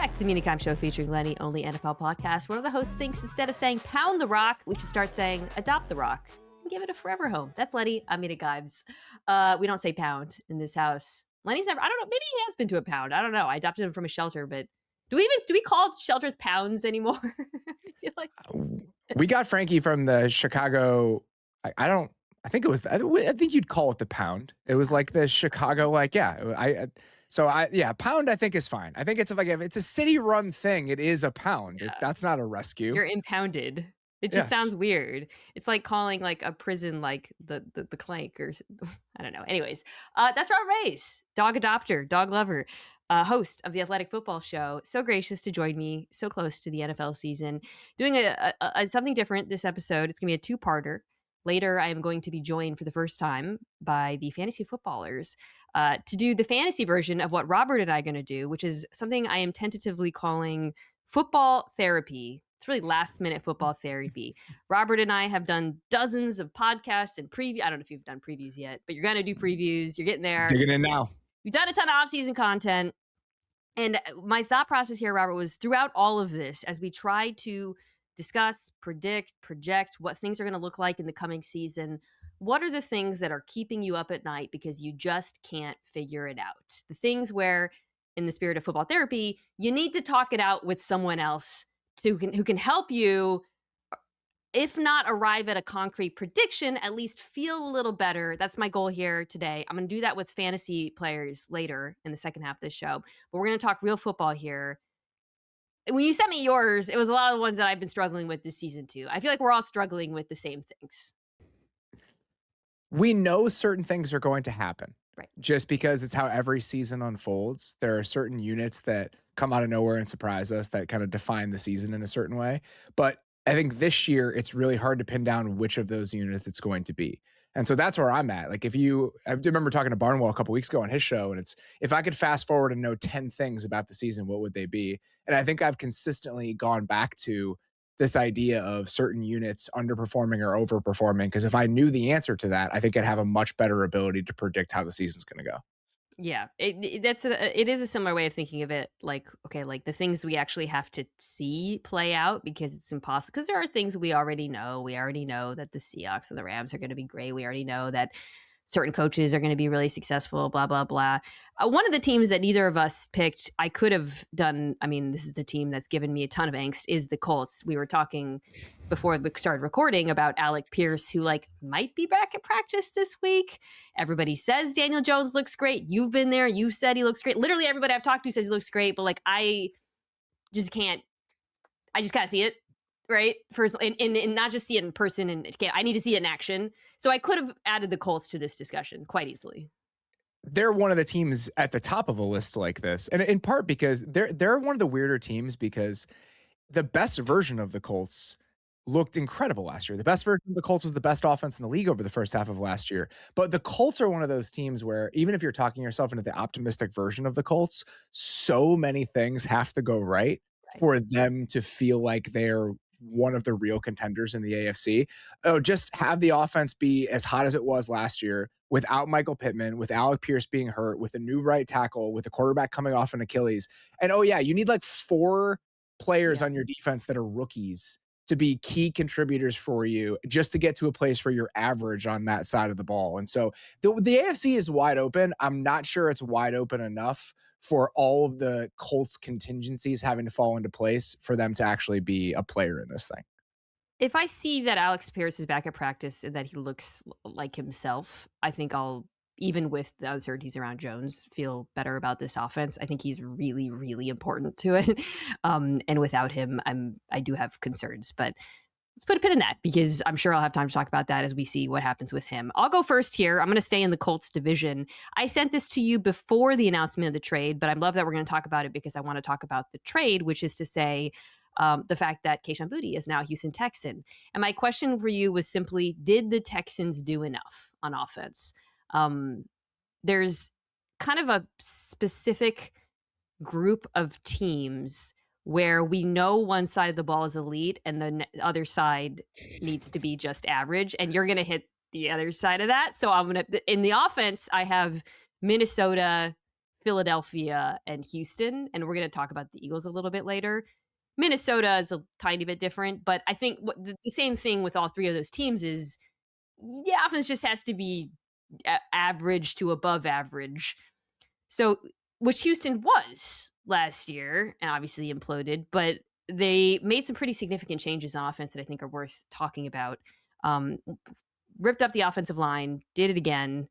back to the Mina Kimes Show featuring Lenny, only NFL podcast. One of the hosts thinks instead of saying pound the rock, we should start saying adopt the rock and give it a forever home. That's Lenny. I'm Mina Kimes. We don't say pound in this house. Lenny's never, I don't know, maybe he has been to a pound. I don't know. I adopted him from a shelter, but do we call shelters pounds anymore? I feel like we got Frankie from the Chicago. I think you'd call it the pound. It was like the Chicago, pound I think is fine. I think it's like, if it's a city run thing, it is a pound. Yeah. That's not a rescue. You're impounded. It just sounds weird. It's like calling like a prison like the clank or I don't know. Anyways, that's Robert Mays, dog adopter, dog lover, host of the Athletic Football Show. So gracious to join me so close to the NFL season, doing a something different this episode. It's gonna be a two-parter. Later, I am going to be joined for the first time by the fantasy footballers to do the fantasy version of what Robert and I are going to do, which is something I am tentatively calling football therapy. It's really last-minute football therapy. Robert and I have done dozens of podcasts and preview. I don't know if you've done previews yet, but you're going to do previews. You're getting there. Digging in now. You've done a ton of off-season content. And my thought process here, Robert, was throughout all of this, as we try to discuss, predict, project what things are going to look like in the coming season, what are the things that are keeping you up at night because you just can't figure it out? The things where, in the spirit of football therapy, you need to talk it out with someone else who can help you, if not arrive at a concrete prediction, at least feel a little better. That's my goal here today. I'm going to do that with fantasy players later in the second half of this show, but we're going to talk real football here. When you sent me yours, it was a lot of the ones that I've been struggling with this season too. I feel like we're all struggling with the same things. We know certain things are going to happen. Right. Just because it's how every season unfolds. There are certain units that come out of nowhere and surprise us that kind of define the season in a certain way. But I think this year it's really hard to pin down which of those units it's going to be. And so that's where I'm at. Like I remember talking to Barnwell a couple weeks ago on his show, and it's, if I could fast forward and know 10 things about the season, what would they be? And I think I've consistently gone back to this idea of certain units underperforming or overperforming, because if I knew the answer to that, I think I'd have a much better ability to predict how the season's going to go. Yeah, it is a similar way of thinking of it. Like, okay, like the things we actually have to see play out, because it's impossible. Because there are things we already know. We already know that the Seahawks and the Rams are going to be great. We already know that certain coaches are going to be really successful, blah, blah, blah. One of the teams that neither of us picked, I could have done, I mean, this is the team that's given me a ton of angst, is the Colts. We were talking before we started recording about Alec Pierce, who might be back at practice this week. Everybody says Daniel Jones looks great. You've been there. You said he looks great. Literally everybody I've talked to says he looks great, but I just gotta see it. Right. First, and not just see it in person. And I need to see it in action. So I could have added the Colts to this discussion quite easily. They're one of the teams at the top of a list like this. And in part because they're one of the weirder teams, because the best version of the Colts looked incredible last year. The best version of the Colts was the best offense in the league over the first half of last year. But the Colts are one of those teams where, even if you're talking yourself into the optimistic version of the Colts, so many things have to go right for them to feel like they're one of the real contenders in the AFC. Oh, just have the offense be as hot as it was last year without Michael Pittman, with Alec Pierce being hurt, with a new right tackle, with the quarterback coming off an Achilles. And you need 4 players on your defense that are rookies to be key contributors for you, just to get to a place where you're average on that side of the ball. And so the AFC is wide open. I'm not sure it's wide open enough for all of the Colts contingencies having to fall into place for them to actually be a player in this thing. If I see that Alex Pierce is back at practice and that he looks like himself, I think I'll, even with the uncertainties around Jones, feel better about this offense. I think he's really, really important to it. And without him, I do have concerns, but let's put a pin in that, because I'm sure I'll have time to talk about that as we see what happens with him. I'll go first here. I'm going to stay in the Colts division. I sent this to you before the announcement of the trade, but I love that we're going to talk about it because I want to talk about the trade, which is to say the fact that Kayshon Boutte is now a Houston Texan. And my question for you was simply, did the Texans do enough on offense? There's kind of a specific group of teams where we know one side of the ball is elite and the other side needs to be just average, and you're going to hit the other side of that. So I'm going to, in the offense, I have Minnesota, Philadelphia and Houston, and we're going to talk about the Eagles a little bit later. Minnesota is a tiny bit different, but I think the same thing with all three of those teams is the offense just has to be average to above average. So, which Houston was last year, and obviously imploded, but they made some pretty significant changes on offense that I think are worth talking about. Um, Ripped up the offensive line, did it again.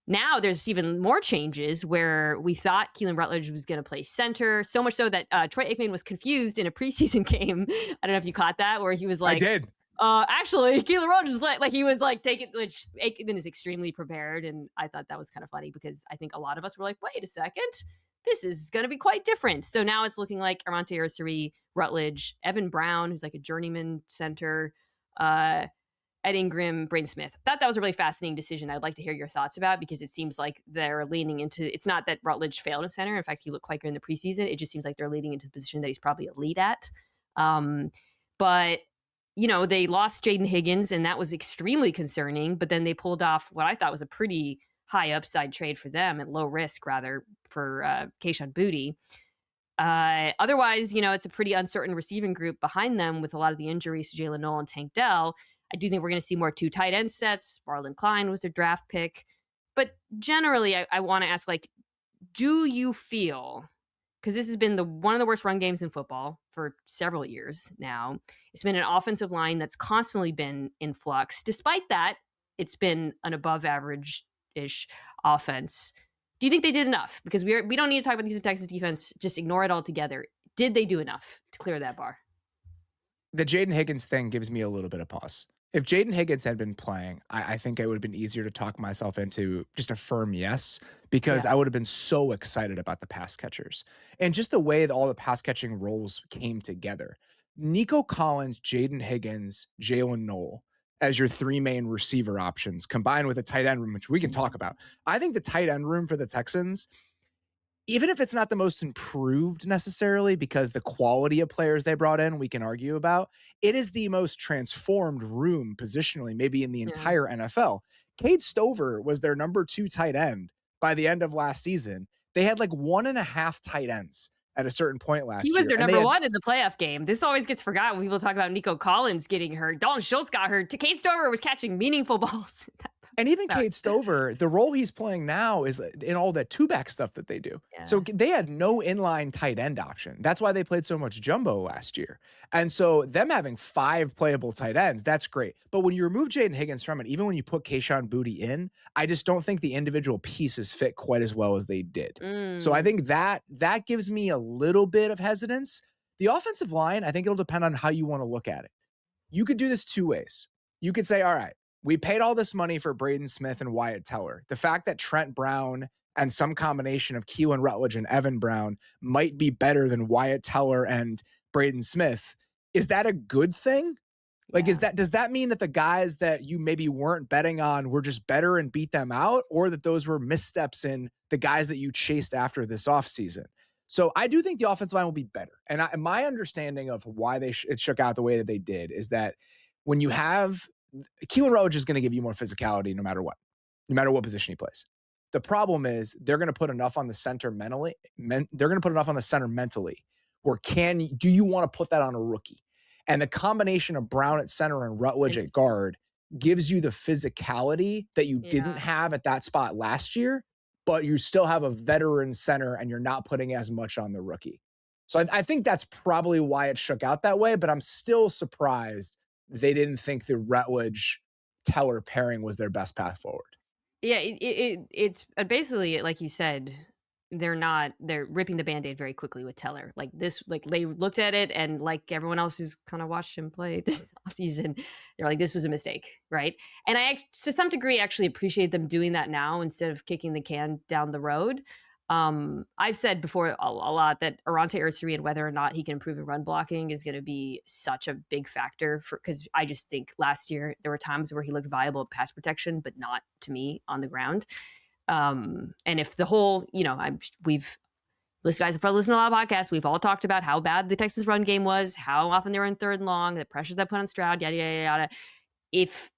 Now there's even more changes where we thought Keelan Rutledge was going to play center, so much so that Troy Aikman was confused in a preseason game. I don't know if you caught that, where he was like, I did. Actually, Keelan Rutledge is like he was like taking, which Aikman is extremely prepared. And I thought that was kind of funny because I think a lot of us were like, wait a second, this is going to be quite different. So now it's looking like Arante Ursary, Rutledge, Evan Brown, who's like a journeyman center, Ed Ingram, Braden Smith. That was a really fascinating decision. I'd like to hear your thoughts about, because it seems like they're leaning into, it's not that Rutledge failed in center. In fact, he looked quite good in the preseason. It just seems like they're leading into the position that he's probably elite at. But they lost Jaden Higgins, and that was extremely concerning. But then they pulled off what I thought was a pretty high upside trade for them, at low risk rather, for Kayshon Boutte. Otherwise, it's a pretty uncertain receiving group behind them with a lot of the injuries to Jalen Noel and Tank Dell. I do think we're going to see more 2 tight end sets. Marlon Klein was their draft pick. But generally, I want to ask, do you feel, because this has been one of the worst run games in football for several years now, it's been an offensive line that's constantly been in flux. Despite that, it's been an above average-ish offense. Do you think they did enough? Because we don't need to talk about the Houston Texans defense. Just ignore it altogether. Did they do enough to clear that bar? The Jaden Higgins thing gives me a little bit of pause. If Jaden Higgins had been playing, I think it would have been easier to talk myself into just a firm yes, because I would have been so excited about the pass catchers and just the way that all the pass catching roles came together. Nico Collins, Jaden Higgins, Jalen Noel as your 3 main receiver options, combined with a tight end room, which we can talk about. I think the tight end room for the Texans, even if it's not the most improved necessarily, because the quality of players they brought in, we can argue about, it is the most transformed room positionally, maybe in the entire NFL. Cade Stover was their number 2 tight end by the end of last season. They had 1.5 tight ends at a certain point last year. He was their number 1 in the playoff game. This always gets forgotten when people talk about Nico Collins getting hurt. Dalton Schultz got hurt. Cade Stover was catching meaningful balls. And even Cade Stover, the role he's playing now is in all that 2-back stuff that they do. Yeah. So they had no inline tight end option. That's why they played so much jumbo last year. And so them having 5 playable tight ends, that's great. But when you remove Jaden Higgins from it, even when you put Kayshon Boutte in, I just don't think the individual pieces fit quite as well as they did. So I think that gives me a little bit of hesitance. The offensive line, I think it'll depend on how you want to look at it. You could do this 2 ways. You could say, all right, we paid all this money for Braden Smith and Wyatt Teller. The fact that Trent Brown and some combination of Keelan Rutledge and Evan Brown might be better than Wyatt Teller and Braden Smith, is that a good thing? Does that mean that the guys that you maybe weren't betting on were just better and beat them out, or that those were missteps in the guys that you chased after this offseason? So I do think the offensive line will be better. And my understanding of why it shook out the way that they did is that when you have Keelan Rutledge is going to give you more physicality no matter what position he plays. The problem is they're going to put enough on the center mentally. They're going to put enough on the center mentally. Or do you want to put that on a rookie? And the combination of Brown at center and Rutledge at guard gives you the physicality that you didn't have at that spot last year, but you still have a veteran center and you're not putting as much on the rookie. So I think that's probably why it shook out that way, but I'm still surprised they didn't think the Rutledge-Teller pairing was their best path forward. Yeah, it's basically, like you said, they're ripping the Band-Aid very quickly with Teller. They looked at it, and like everyone else who's kind of watched him play this offseason, they're like, this was a mistake, right? And I, to some degree, actually appreciate them doing that now instead of kicking the can down the road. I've said before a lot that Arante Ursary and whether or not he can improve in run blocking is going to be such a big factor because I just think last year there were times where he looked viable at pass protection, but not to me on the ground. And if the whole, this guy's probably listened to a lot of podcasts. We've all talked about how bad the Texans run game was, how often they were in 3rd and long, the pressure that put on Stroud, yada, yada, yada. If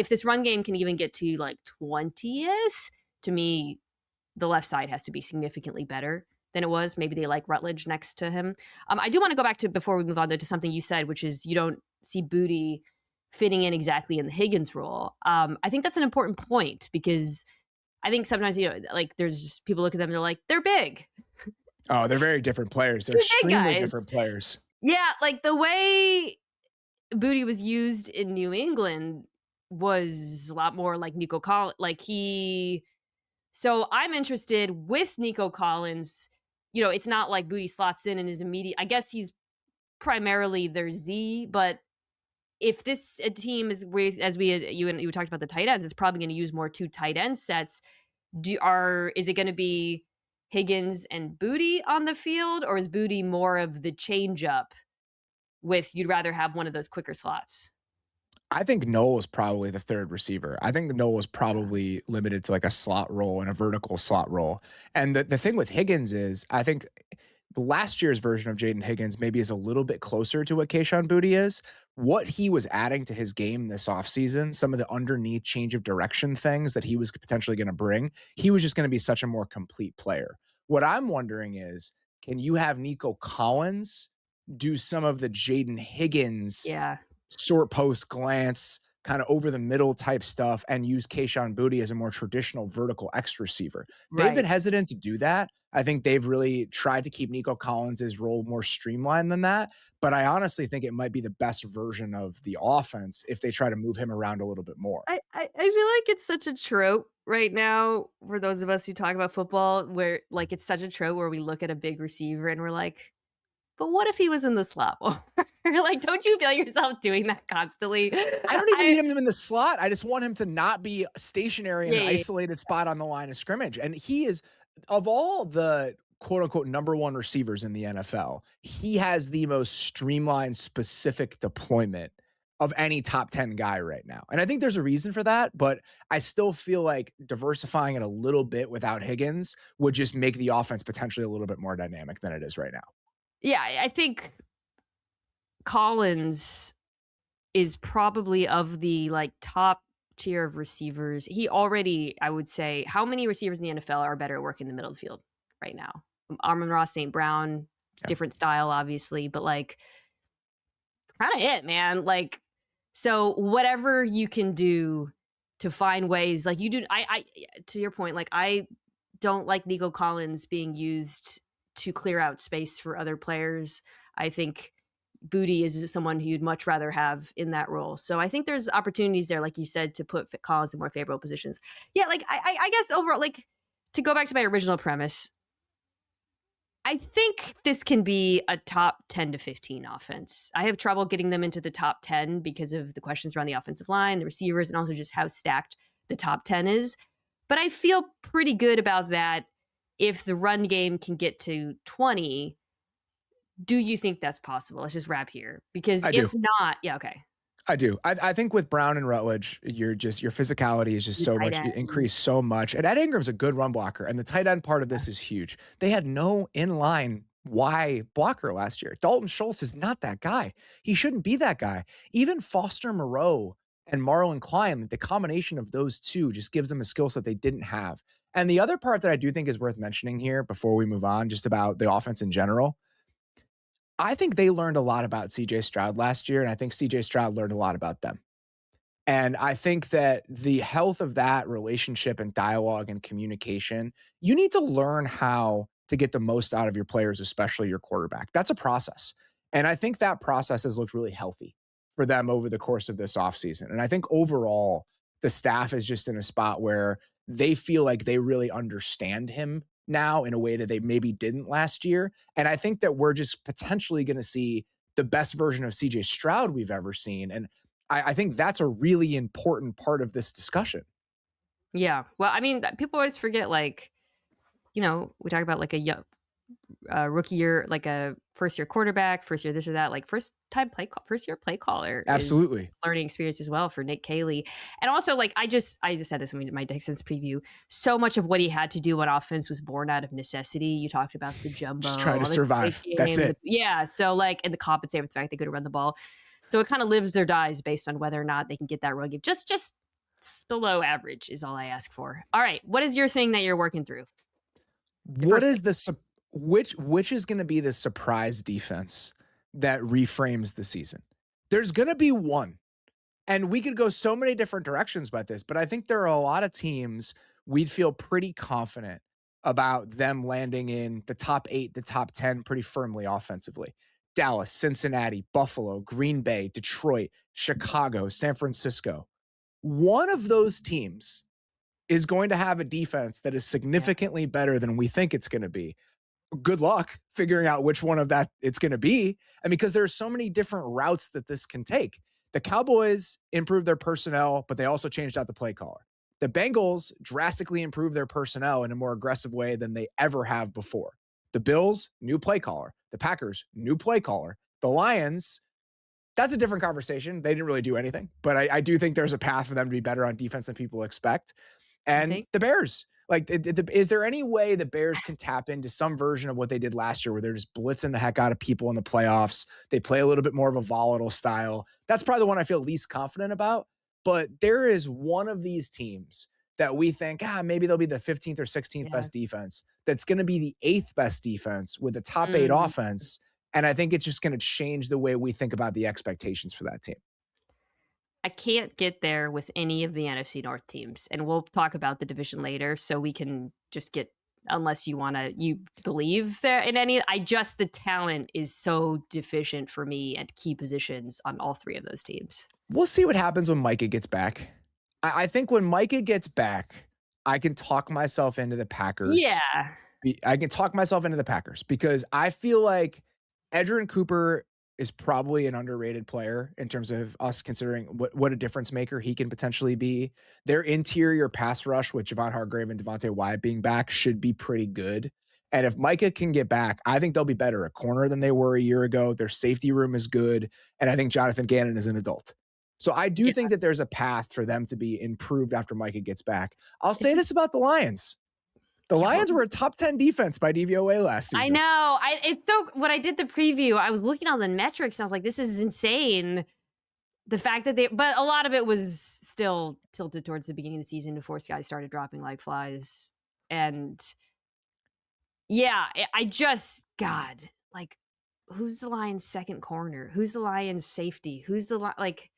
this run game can even get to 20th, to me, the left side has to be significantly better than it was. Maybe they like Rutledge next to him. I do want to go back to, before we move on, though, to something you said, which is you don't see Booty fitting in exactly in the Higgins role. I think that's an important point because I think sometimes, like there's just people look at them and they're like, they're big. Oh, they're very different players. They're Two big extremely guys. different players. Yeah, like the way Booty was used in New England was a lot more like Nico Collins. So I'm interested with Nico Collins. It's not like Booty slots in and is immediate. I guess he's primarily their Z, but if this team is with, as you talked about the tight ends, it's probably going to use more 2 tight end sets. Is it going to be Higgins and Booty on the field, or is Booty more of the change up with you'd rather have one of those quicker slots? I think Noel is probably the third receiver. I think Noel is probably limited to like a slot role and a vertical slot role. And the thing with Higgins is, I think last year's version of Jaden Higgins maybe is a little bit closer to what Kayshon Boutte is. What he was adding to his game this offseason, some of the underneath change of direction things that he was potentially going to bring, he was just going to be such a more complete player. What I'm wondering is, can you have Nico Collins do some of the Jaden Higgins short post glance, kind of over the middle type stuff, and use Kayshon Boutte as a more traditional vertical X receiver? Right. They've been hesitant to do that. I think they've really tried to keep Nico Collins' role more streamlined than that. But I honestly think it might be the best version of the offense if they try to move him around a little bit more. I feel like it's such a trope right now for those of us who talk about football, where like it's such a trope where we look at a big receiver and we're like, but what if he was in the slot? Like, don't you feel yourself doing that constantly? I don't even need him in the slot. I just want him to not be stationary in an isolated spot on the line of scrimmage. And he is, of all the quote unquote number 1 receivers in the NFL, he has the most streamlined, specific deployment of any top 10 guy right now. And I think there's a reason for that, but I still feel like diversifying it a little bit without Higgins would just make the offense potentially a little bit more dynamic than it is right now. Yeah, I think Collins is probably of the like top tier of receivers. He already, I would say, how many receivers in the NFL are better at working the middle of the field right now? Amon-Ra St. Brown, it's different style, obviously, but like, kind of it, man. Like, so whatever you can do to find ways, like you do, I to your point, like I don't like Nico Collins being used to clear out space for other players. I think Boutte is someone who you'd much rather have in that role. So I think there's opportunities there, like you said, to put Collins in more favorable positions. Yeah, like I guess overall, like to go back to my original premise, I think this can be a top 10 to 15 offense. I have trouble getting them into the top 10 because of the questions around the offensive line, the receivers, and also just how stacked the top 10 is. But I feel pretty good about that. If the run game can get to 20, do you think that's possible? Let's just wrap here. Because if not, okay. I do. I think with Brown and Rutledge, your physicality is just so much increased so much. And Ed Ingram's a good run blocker, and the tight end part of this is huge. They had no inline Y blocker last year. Dalton Schultz is not that guy. He shouldn't be that guy. Even Foster Moreau and Marlon Klein, the combination of those two just gives them a skill set they didn't have. And the other part that I do think is worth mentioning here before we move on, just about the offense in general, I think they learned a lot about CJ Stroud last year, and I think CJ Stroud learned a lot about them. And I think that the health of that relationship and dialogue and communication, you need to learn how to get the most out of your players, especially your quarterback. That's a process. And I think that process has looked really healthy for them over the course of this offseason. And I think overall, the staff is just in a spot where they feel like they really understand him now in a way that they maybe didn't last year. And I think that we're just potentially going to see the best version of CJ Stroud we've ever seen. And I think that's a really important part of this discussion. Yeah. Well, I mean, people always forget, like, we talk about like a young rookie year, like a first year quarterback, first year this or that, like first year play caller. Absolutely. Is learning experience as well for Nick Caley. And also, like, I just said this when we did my Texans preview. So much of what he had to do on offense was born out of necessity. You talked about the jumbo. Just trying to survive. That's it. So like, and the compensate with the fact they could run the ball. So it kind of lives or dies based on whether or not they can get that run game. Just below average is all I ask for. All right. What is your thing that you're working through? The What first is thing. the which is going to be the surprise defense that reframes the season? There's going to be one. And we could go so many different directions about this, but I think there are a lot of teams we'd feel pretty confident about them landing in the top 8, the top 10 pretty firmly offensively. Dallas, Cincinnati, Buffalo, Green Bay, Detroit, Chicago, San Francisco. One of those teams is going to have a defense that is Yeah. significantly better than we think it's going to be. Good luck figuring out which one of that it's going to be. And because there's so many different routes that this can take. The Cowboys improved their personnel, but they also changed out the play caller. The Bengals drastically improved their personnel in a more aggressive way than they ever have before. The Bills, new play caller. The Packers, new play caller. The Lions, that's a different conversation. They didn't really do anything, but I do think there's a path for them to be better on defense than people expect. You And think? the Bears, like, is there any way the Bears can tap into some version of what they did last year where they're just blitzing the heck out of people in the playoffs? They play a little bit more of a volatile style. That's probably the one I feel least confident about. But there is one of these teams that we think, maybe they'll be the 15th or 16th Yeah. best defense. That's going to be the 8th best defense with the top 8 Mm. offense. And I think it's just going to change the way we think about the expectations for that team. I can't get there with any of the NFC North teams, and we'll talk about the division later, so we can just get, unless you believe there in any. The talent is so deficient for me at key positions on all 3 of those teams. We'll see what happens when Micah gets back. I think when Micah gets back, I can talk myself into the Packers. Yeah. I can talk myself into the Packers because I feel like Edgerrin Cooper is probably an underrated player in terms of us considering what a difference maker he can potentially be. Their interior pass rush with Javon Hargrave and Devontae Wyatt being back should be pretty good. And if Micah can get back, I think they'll be better at corner than they were a year ago. Their safety room is good. And I think Jonathan Gannon is an adult. So I do think that there's a path for them to be improved after Micah gets back. I'll say this about the Lions. The Lions were a top 10 defense by DVOA last season. I know. It's so, when I did the preview, I was looking on the metrics and I was like, this is insane. The fact that but a lot of it was still tilted towards the beginning of the season before guys started dropping like flies. And yeah, God, like, who's the Lions' second corner? Who's the Lions' safety? Who's the, like,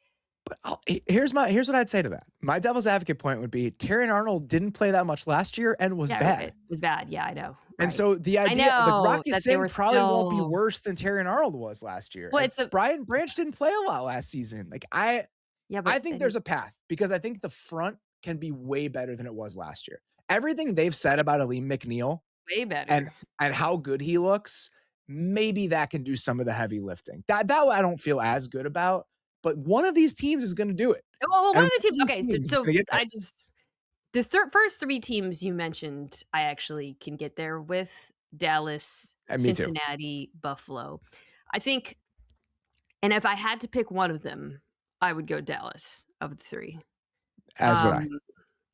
But here's what I'd say to that. My devil's advocate point would be Terrion Arnold didn't play that much last year and was bad. It was bad. Yeah, I know. And so the idea that Rocky Sin probably won't be still worse than Terrion Arnold was last year. Well, Brian Branch didn't play a lot last season. Like I think there's a path because I think the front can be way better than it was last year. Everything they've said about Aleem McNeil way better and how good he looks, maybe that can do some of the heavy lifting. That I don't feel as good about. But one of these teams is going to do it. Well, one of the teams. Okay, so the first 3 teams you mentioned, I actually can get there with: Dallas, Cincinnati, Buffalo. I think, and if I had to pick one of them, I would go Dallas of the 3. As would I.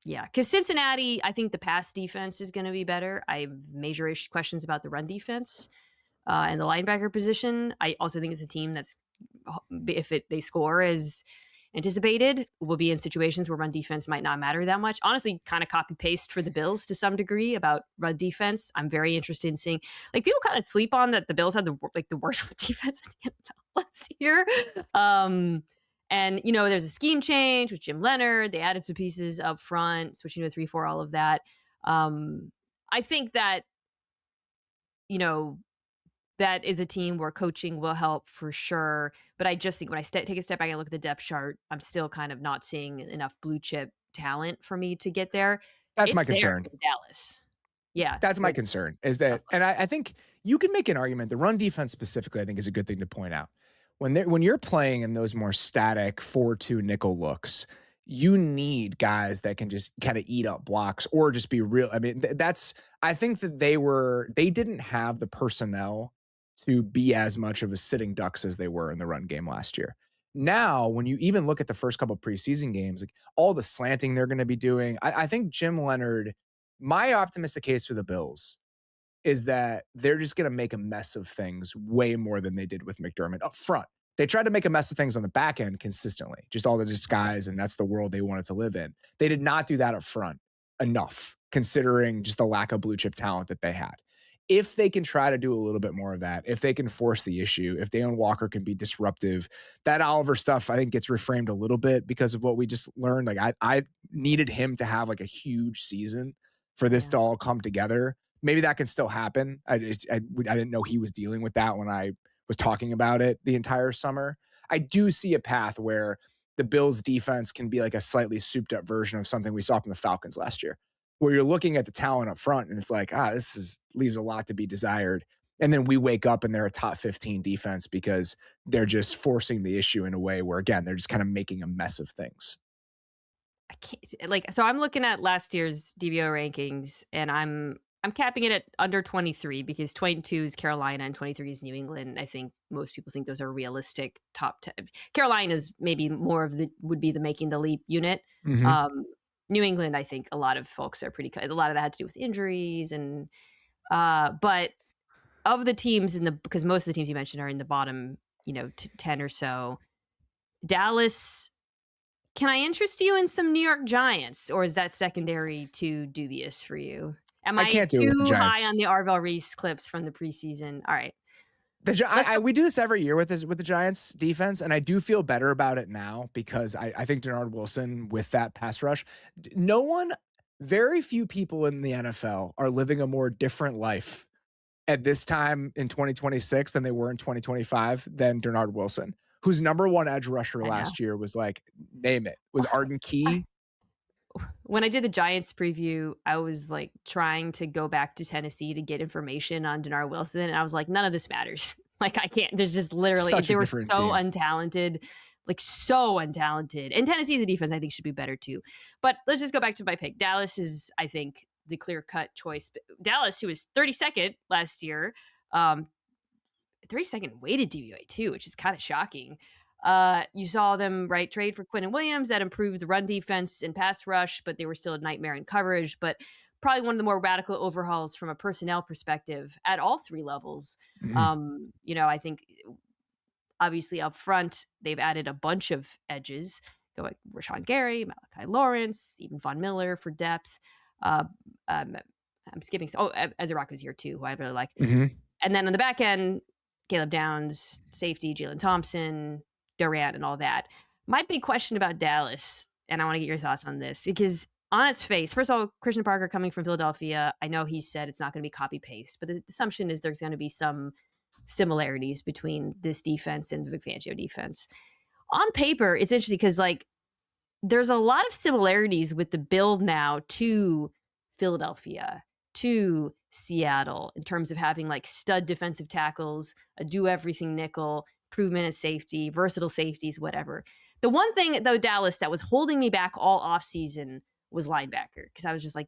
Yeah, because Cincinnati, I think the pass defense is going to be better. I have major questions about the run defense and the linebacker position. I also think it's a team that's, if they score as anticipated, will be in situations where run defense might not matter that much. Honestly, kind of copy paste for the Bills to some degree about run defense. I'm very interested in seeing, like, people kind of sleep on that the Bills had the worst run defense in the NFL last year. And there's a scheme change with Jim Leonard. They added some pieces up front, switching to a 3-4, all of that. I think that that is a team where coaching will help for sure. But I just think when I take a step back and look at the depth chart, I'm still kind of not seeing enough blue chip talent for me to get there. That's my concern. Dallas. Yeah. That's my concern is that, and I think you can make an argument. The run defense specifically, I think, is a good thing to point out. When you're playing in those more static 4-2 nickel looks, you need guys that can just kind of eat up blocks or just be real. I mean, I think that they didn't have the personnel to be as much of a sitting ducks as they were in the run game last year. Now, when you even look at the first couple of preseason games, like all the slanting they're going to be doing, I think Jim Leonard, my optimistic case for the Bills is that they're just going to make a mess of things way more than they did with McDermott up front. They tried to make a mess of things on the back end consistently, just all the disguise, and that's the world they wanted to live in. They did not do that up front enough. considering just the lack of blue chip talent that they had. If they can try to do a little bit more of that, if they can force the issue, if Dalen Walker can be disruptive, that Oliver stuff I think gets reframed a little bit because of what we just learned. Like I needed him to have like a huge season for this to all come together. Maybe that can still happen. I didn't know he was dealing with that when I was talking about it the entire summer. I do see a path where the Bills defense can be like a slightly souped up version of something we saw from the Falcons last year, where you're looking at the talent up front and it's like, leaves a lot to be desired. And then we wake up and they're a top 15 defense because they're just forcing the issue in a way where, again, they're just kind of making a mess of things. I can't so I'm looking at last year's DVO rankings and I'm capping it at under 23 because 22 is Carolina and 23 is New England. I think most people think those are realistic top 10. Carolina is maybe would be the making the leap unit. Mm-hmm. New England, I think a lot of folks are a lot of that had to do with injuries but of the teams because most of the teams you mentioned are in the bottom, 10 or so. Dallas, can I interest you in some New York Giants, or is that secondary too dubious for you? Am I can't do it with the too Giants. high on the Arvell Reese clips from the preseason? All right. We do this every year with the Giants defense, and I do feel better about it now because I think Denard Wilson with that pass rush, very few people in the NFL are living a more different life at this time in 2026 than they were in 2025 than Denard Wilson, whose number one edge rusher last year was like, name it, was Arden Key. When I did the Giants preview, I was like trying to go back to Tennessee to get information on Denard Wilson. And I was like, none of this matters. Like I can't, there's just literally, they were so untalented, like so untalented. And Tennessee's defense, I think, should be better too. But let's just go back to my pick. Dallas is, I think, the clear-cut choice. Dallas, who was 32nd last year, 32nd weighted DVOA too, which is kind of shocking. You saw them trade for Quinnen Williams. That improved the run defense and pass rush, but they were still a nightmare in coverage. But probably one of the more radical overhauls from a personnel perspective at all three levels. Mm-hmm. I think obviously up front, they've added a bunch of edges, like Rashawn Gary, Malachi Lawrence, Stephen Von Miller for depth. I'm skipping. Ezrako's here too, who I really like. Mm-hmm. And then on the back end, Caleb Downs, safety, Jalen Thompson, Durant, and all that. My big question about Dallas, and I want to get your thoughts on this, because on its face, first of all, Christian Parker coming from Philadelphia, I know he said it's not going to be copy-paste, but the assumption is there's going to be some similarities between this defense and the Vic Fangio defense. On paper, it's interesting because there's a lot of similarities with the build now to Philadelphia, to Seattle, in terms of having stud defensive tackles, a do-everything nickel, improvement at safety, versatile safeties, whatever. The one thing, though, Dallas, that was holding me back all offseason was linebacker, because I was just like,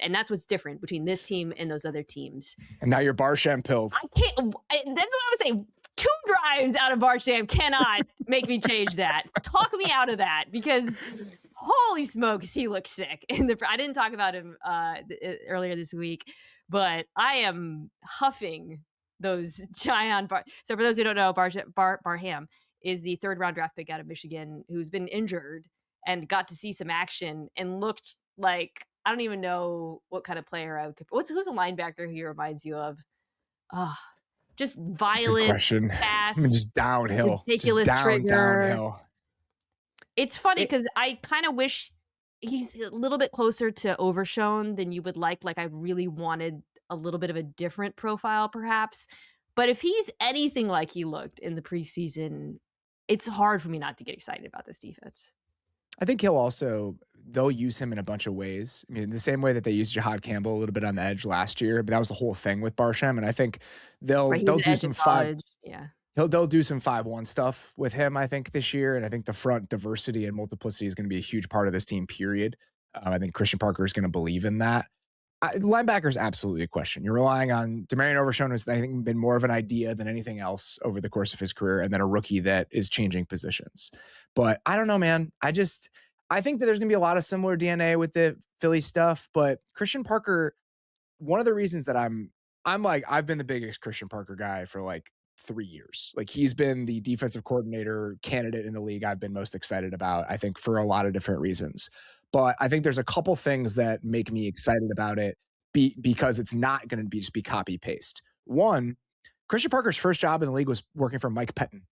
and that's what's different between this team and those other teams. And now you're Barsham pilled. That's what I would say. 2 drives out of Barsham cannot make me change that. Talk me out of that, because holy smokes, he looks sick. I didn't talk about him earlier this week, but I am huffing those giant So for those who don't know, Barham is the 3rd round draft pick out of Michigan who's been injured and got to see some action and looked like, I don't even know what kind of player I would compare. Who's a linebacker he reminds you of? Just violent, fast, just downhill, ridiculous trigger. Downhill. It's funny because I kind of wish he's a little bit closer to Overshown than you would like. I really wanted a little bit of a different profile, perhaps. But if he's anything like he looked in the preseason, it's hard for me not to get excited about this defense. I think they'll use him in a bunch of ways. I mean, the same way that they used Jahad Campbell a little bit on the edge last year, but that was the whole thing with Barsham. And I think they'll do some they'll do some 5-1 stuff with him, I think, this year. And I think the front diversity and multiplicity is going to be a huge part of this team, period. I think Christian Parker is going to believe in that. Linebacker is absolutely a question. You're relying on Demarion Overshown, who's, I think, been more of an idea than anything else over the course of his career, and then a rookie that is changing positions. But I don't know, man. I think that there's going to be a lot of similar DNA with the Philly stuff, but Christian Parker, one of the reasons that I've been the biggest Christian Parker guy for 3 years. He's been the defensive coordinator candidate in the league I've been most excited about, I think, for a lot of different reasons. but I think there's a couple things that make me excited about it because it's not going to be just be copy paste. One, Christian Parker's first job in the league was working for Mike Pettin.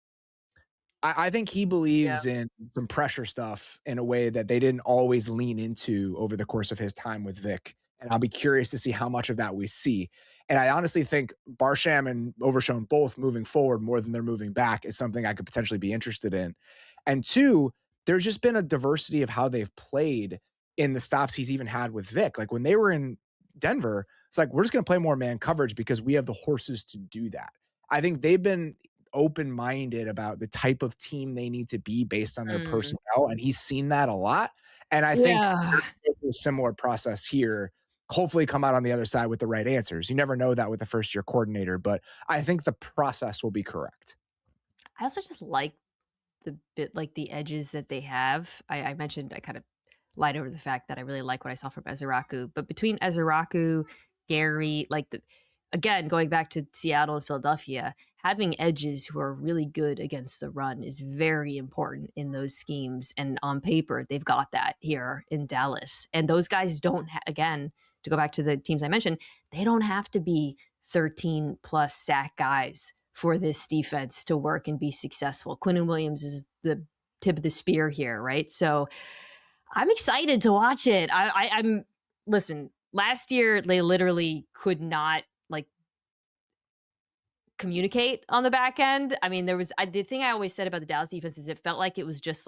I think he Yeah. believes in some pressure stuff in a way that they didn't always lean into over the course of his time with Vic. And I'll be curious to see how much of that we see. And I honestly think Barsham and Overshown both moving forward more than they're moving back is something I could potentially be interested in. And two, there's just been a diversity of how they've played in the stops he's even had with Vic. Like when they were in Denver, it's like, we're just going to play more man coverage because we have the horses to do that. I think they've been open-minded about the type of team they need to be based on their Mm. personnel, and he's seen that a lot. And I think Yeah. there's a similar process here. Hopefully, come out on the other side with the right answers. You never know that with the first-year coordinator, but I think the process will be correct. I also just like the edges that they have. I mentioned I kind of lied over the fact that I really like what I saw from Ezeraku, but between Ezeraku, Gary, again, going back to Seattle and Philadelphia, having edges who are really good against the run is very important in those schemes. And on paper, they've got that here in Dallas. And those guys don't, again, to go back to the teams I mentioned, they don't have to be 13 plus sack guys for this defense to work and be successful. Quinnen Williams is the tip of the spear here, right? So I'm excited to watch it. I'm listen. Last year, they literally could not communicate on the back end. I mean, the thing I always said about the Dallas defense is it felt like it was just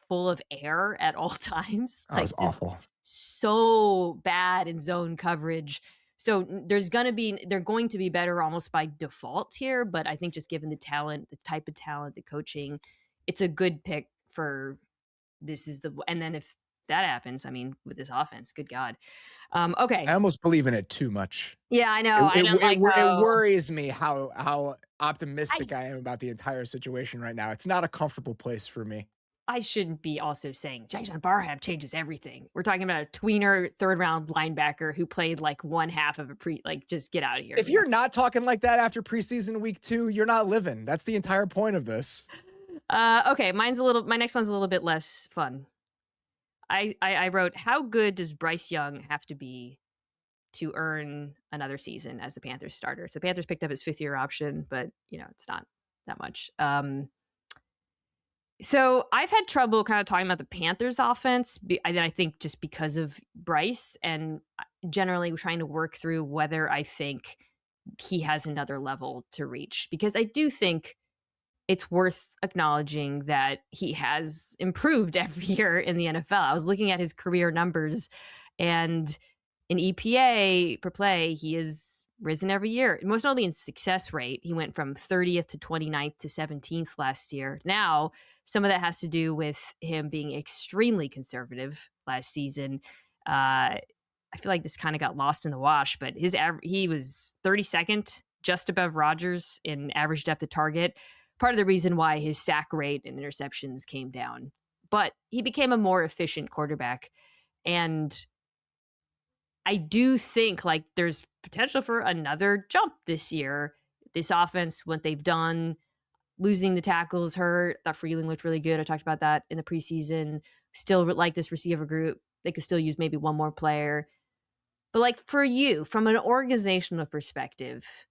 full of air at all times, That was just awful. so bad in zone coverage. So they're going to be better almost by default here. But I think just given the talent, the type of talent, the coaching, it's a good pick for and then if that happens, I mean, with this offense, good God. Okay. I almost believe in it too much. Yeah, I know. I It don't like it how worries me how I optimistic I am about the entire situation right now. It's not a comfortable place for me. I shouldn't be also saying Jason Barham changes everything. We're talking about a tweener third round linebacker who played one half of just get out of here. If you're not talking like that after preseason week 2, you're not living. That's the entire point of this. Okay, my next one's a little bit less fun. I wrote, how good does Bryce Young have to be to earn another season as the Panthers starter? So Panthers picked up his 5th-year option, but it's not that much. So I've had trouble kind of talking about the Panthers offense. I think just because of Bryce and generally trying to work through whether I think he has another level to reach, because I do think it's worth acknowledging that he has improved every year in the NFL. I was looking at his career numbers, and in EPA per play, he has risen every year, most notably in success rate. He went from 30th to 29th to 17th last year. Now, some of that has to do with him being extremely conservative last season. I feel like this kind of got lost in the wash, but he was 32nd, just above Rodgers in average depth of target. Part of the reason why his sack rate and interceptions came down. But he became a more efficient quarterback. And I do think there's potential for another jump this year. This offense, what they've done, losing the tackles hurt. That Freeling looked really good. I talked about that in the preseason. Still like this receiver group. They could still use maybe one more player. But for you, from an organizational perspective,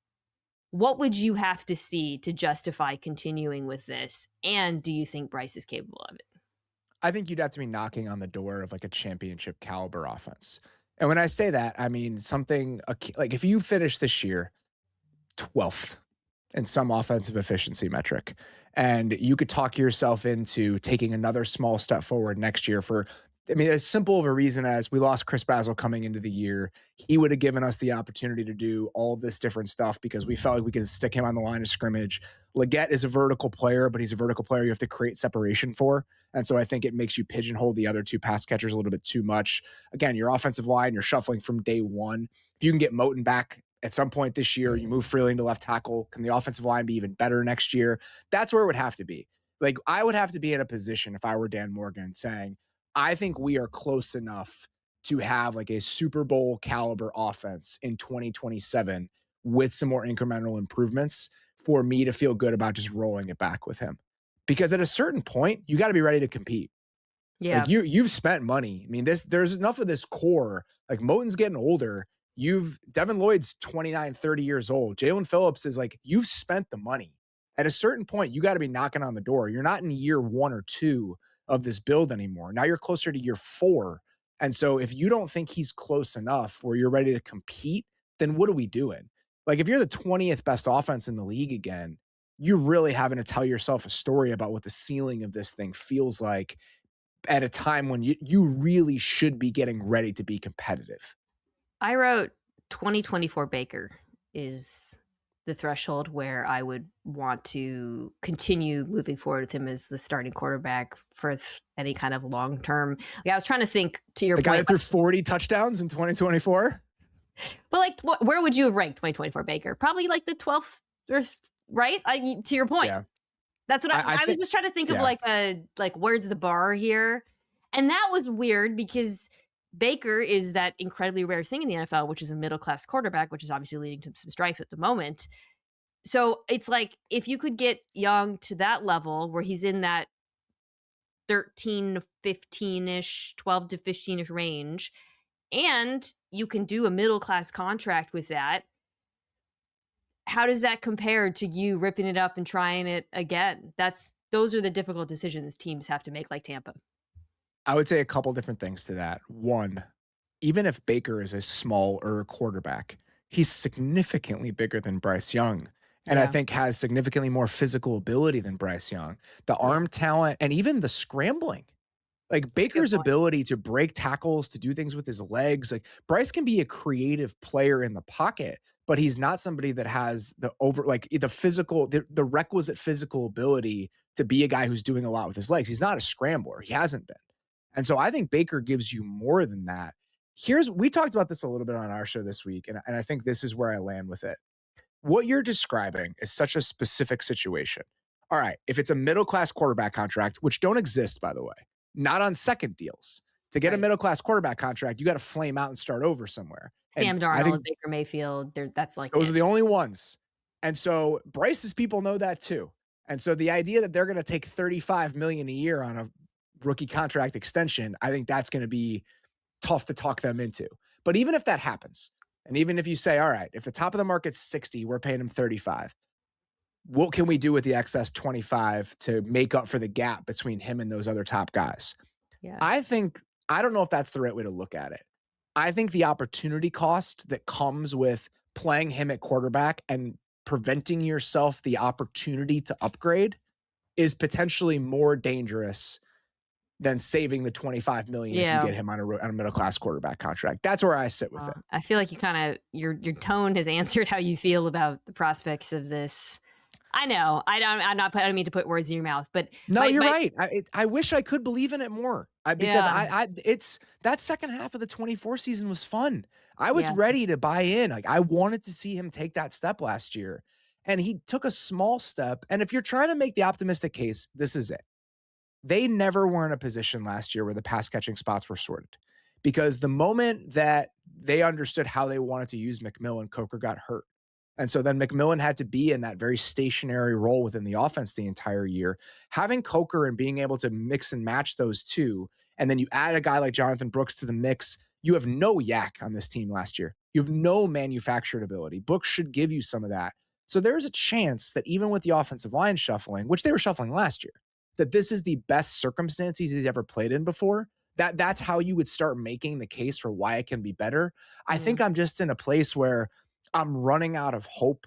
what would you have to see to justify continuing with this? And do you think Bryce is capable of it? I think you'd have to be knocking on the door of a championship caliber offense. And when I say that, I mean something like if you finish this year 12th in some offensive efficiency metric, and you could talk yourself into taking another small step forward next year as simple of a reason as we lost Chris Basil coming into the year. He would have given us the opportunity to do all this different stuff because we felt like we could stick him on the line of scrimmage. Leggett is a vertical player, but he's a vertical player you have to create separation for. And so I think it makes you pigeonhole the other two pass catchers a little bit too much. Again, your offensive line, you're shuffling from day one. If you can get Moten back at some point this year, you move Freeling to left tackle. Can the offensive line be even better next year? That's where it would have to be. I would have to be in a position if I were Dan Morgan saying, I think we are close enough to have a Super Bowl caliber offense in 2027 with some more incremental improvements for me to feel good about just rolling it back with him. Because at a certain point, you got to be ready to compete. Yeah. Like you've spent money. I mean, there's enough of this core. Like Moton's getting older. Devin Lloyd's 29, 30 years old. Jalen Phillips is like, you've spent the money. At a certain point, you got to be knocking on the door. You're not in year 1 or 2 of this build anymore. Now you're closer to year 4. And so if you don't think he's close enough where you're ready to compete, then what are we doing? Like if you're the 20th best offense in the league again, you're really having to tell yourself a story about what the ceiling of this thing feels like at a time when you really should be getting ready to be competitive. I wrote 2024 Baker is the threshold where I would want to continue moving forward with him as the starting quarterback for any kind of long term. Like I was trying to think to your the point. guy that threw 40 touchdowns in 2024. But like, where would you have ranked 2024 Baker? Probably like the 12th, right? To your point. Yeah. That's what I was just trying to think of, like where's the bar here? And that was weird because Baker is that incredibly rare thing in the NFL, which is a middle-class quarterback, which is obviously leading to some strife at the moment. So it's like, if you could get Young to that level where he's in that 13 to 15-ish, 12 to 15-ish range, and you can do a middle-class contract with that, how does that compare to you ripping it up and trying it again? Those are the difficult decisions teams have to make, like Tampa. I would say a couple different things to that. One, even if Baker is a smaller quarterback, he's significantly bigger than Bryce Young. And I think has significantly more physical ability than Bryce Young. The arm talent and even the scrambling. Like Baker's ability to break tackles, to do things with his legs. Like Bryce can be a creative player in the pocket, but he's not somebody that has the requisite physical ability to be a guy who's doing a lot with his legs. He's not a scrambler. He hasn't been. And so I think Baker gives you more than that. We talked about this a little bit on our show this week, and I think this is where I land with it. What you're describing is such a specific situation. All right, if it's a middle-class quarterback contract, which don't exist, by the way, not on second deals. To get a middle-class quarterback contract, you got to flame out and start over somewhere. Sam Darnold and Baker Mayfield, those are the only ones. And so Bryce's people know that too. And so the idea that they're going to take $35 million a year on a rookie contract extension, I think that's going to be tough to talk them into. But even if that happens, and even if you say, all right, if the top of the market's 60, we're paying him 35. What can we do with the excess 25 to make up for the gap between him and those other top guys? Yeah. I don't know if that's the right way to look at it. I think the opportunity cost that comes with playing him at quarterback and preventing yourself the opportunity to upgrade is potentially more dangerous than saving the $25 million if you get him on a middle-class quarterback contract. That's where I sit with it. I feel like you kind of, your tone has answered how you feel about the prospects of this. I know. I don't mean to put words in your mouth, but no, you're right. I wish I could believe in it more because it's that second half of the 24 season was fun. I was ready to buy in. Like I wanted to see him take that step last year, and he took a small step. And if you're trying to make the optimistic case, this is it. They never were in a position last year where the pass catching spots were sorted, because the moment that they understood how they wanted to use McMillan, Coker got hurt. And so then McMillan had to be in that very stationary role within the offense the entire year. Having Coker and being able to mix and match those two, and then you add a guy like Jonathan Brooks to the mix, you have no yak on this team last year. You have no manufactured ability. Brooks should give you some of that. So there's a chance that even with the offensive line shuffling, which they were shuffling last year, that this is the best circumstances he's ever played in before. That's how you would start making the case for why it can be better. I think I'm just in a place where I'm running out of hope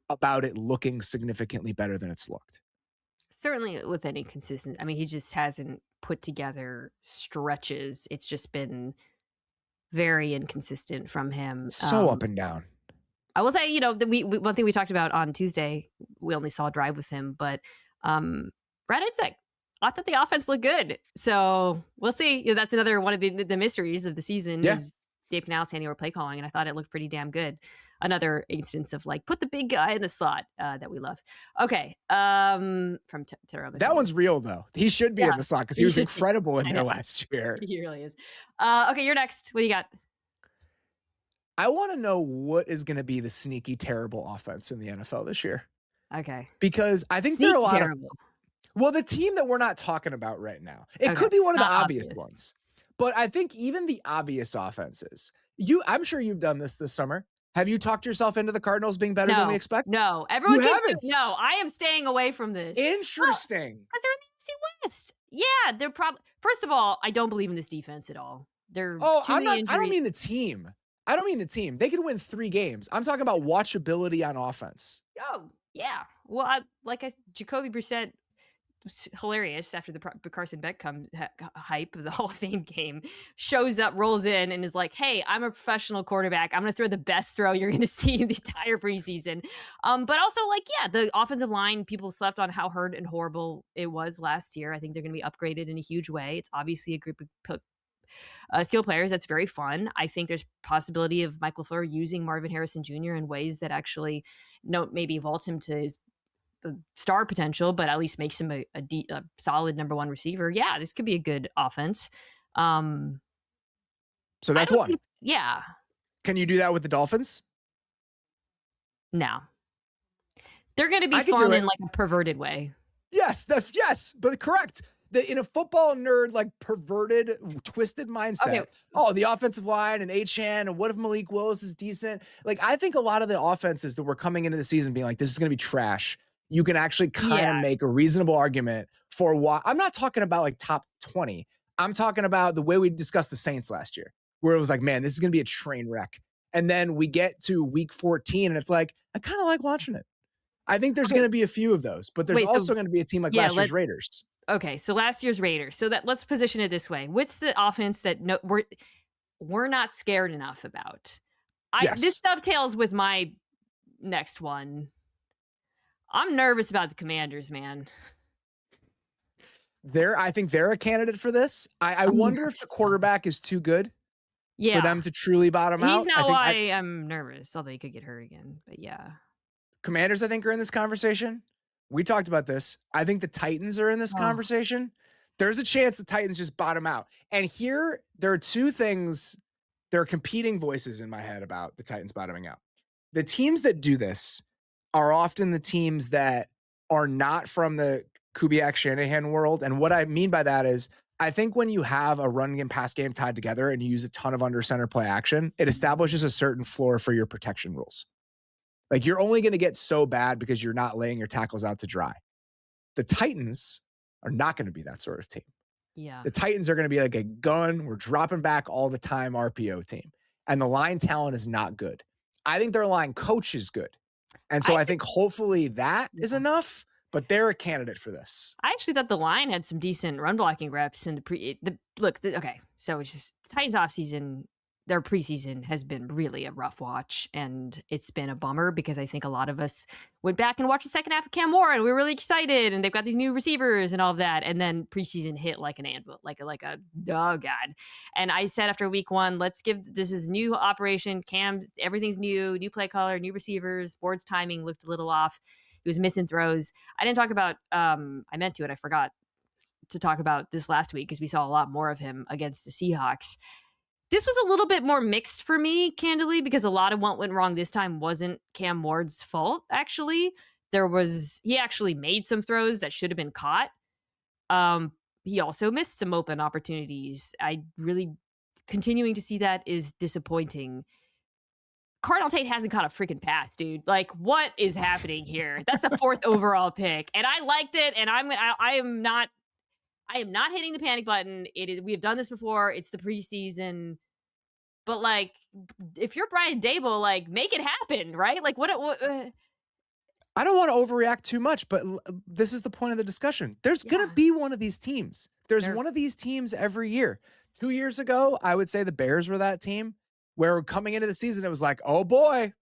about it looking significantly better than it's looked. Certainly with any consistency. I mean, he just hasn't put together stretches. It's just been very inconsistent from him. So up and down. I will say, one thing we talked about on Tuesday, we only saw a drive with him, but Brad Itzek, I thought the offense looked good. So we'll see. That's another one of the mysteries of the season is Dave Canales handing over play calling, and I thought it looked pretty damn good. Another instance of like, put the big guy in the slot that we love. Okay. From Terrell. That one's real, though. He should be in the slot because he was incredible in there last year. He really is. Okay, you're next. What do you got? I want to know what is going to be the sneaky, terrible offense in the NFL this year. Okay. Because I think there are a lot of... Well, the team that we're not talking about right now, it Okay, could be it's one of the not obvious obvious. ones, but I think even the obvious offenses, I'm sure you've done this summer. Have you talked yourself into the Cardinals being better than we No, expect? no. You Everyone keeps doing haven't. no, I am staying away from this. Well, Interesting. 'cause they're in the NFC West. Yeah, they're probably first of all, I don't believe in this defense at all. There are Oh, too many I don't injuries. mean the team. I don't mean the team. They could win 3 games. I'm talking about watchability on offense. Oh, yeah. Well, Jacoby Brissett was hilarious after the Carson Beck hype of the Hall of Fame game. Shows up, rolls in, and is like, "Hey, I'm a professional quarterback. I'm going to throw the best throw you're going to see in the entire preseason." But also, like, yeah, the offensive line. People slept on how hurt and horrible it was last year. I think they're going to be upgraded in a huge way. It's obviously a group of skill players. That's very fun. I think there's possibility of Mike LaFleur using Marvin Harrison Jr. in ways that actually maybe vault him to his star potential, but at least makes him a solid number one receiver. Yeah, this could be a good offense. So that's one. Yeah. Can you do that with the Dolphins? No. They're going to be I could do fun it. in like a perverted way. Yes, but correct. In a football nerd, like perverted, twisted mindset. Okay. Oh, the offensive line and Achane, and what if Malik Willis is decent? Like, I think a lot of the offenses that were coming into the season being like, this is going to be trash. You can actually kind of make a reasonable argument for why. I'm not talking about like top 20. I'm talking about the way we discussed the Saints last year, where it was like, man, this is going to be a train wreck. And then we get to week 14 and it's like, I kind of like watching it. I think there's going to be a few of those, but there's also going to be a team like last year's Raiders. Okay, so last year's Raiders. So let's position it this way. What's the offense that we're not scared enough about? This dovetails with my next one. I'm nervous about the Commanders, man. I think they're a candidate for this. I wonder if the quarterback is too good for them to truly bottom out. He's not why I'm nervous, although he could get hurt again. But yeah. Commanders, I think, are in this conversation. We talked about this. I think the Titans are in this conversation. There's a chance the Titans just bottom out. And here, there are two things. There are competing voices in my head about the Titans bottoming out. The teams that do this are often the teams that are not from the Kubiak-Shanahan world. And what I mean by that is, I think when you have a run game, pass game tied together and you use a ton of under center play action, it establishes a certain floor for your protection rules. Like, you're only going to get so bad because you're not laying your tackles out to dry. The Titans are not going to be that sort of team. Yeah. The Titans are going to be like a gun. We're dropping back all the time RPO team. And the line talent is not good. I think their line coach is good. And so I think hopefully that is enough, but they're a candidate for this. I actually thought the line had some decent run blocking reps in okay. So it's just Titans offseason. Their preseason has been really a rough watch, and it's been a bummer because I think a lot of us went back and watched the second half of Cam Moore, and we were really excited, and they've got these new receivers and all of that, and then preseason hit like an anvil, like a oh god. And I said after week 1, this is new operation. Cam, everything's new play caller, new receivers. Ward's timing looked a little off. He was missing throws. I didn't talk about. I meant to, and I forgot to talk about this last week because we saw a lot more of him against the Seahawks. This was a little bit more mixed for me, candidly, because a lot of what went wrong this time wasn't Cam Ward's fault, actually. He actually made some throws that should have been caught. He also missed some open opportunities. Continuing to see that is disappointing. Cardinal Tate hasn't caught a freaking pass, dude. Like, what is happening here? That's the 4th overall pick. And I liked it, and I am not hitting the panic button. We have done this before. It's the preseason. But like, if you're Brian Daboll, like, make it happen, right? Like, what I don't want to overreact too much, but this is the point of the discussion. There's going to be one of these teams. There's one of these teams every year. 2 years ago, I would say the Bears were that team where coming into the season, it was like, oh boy,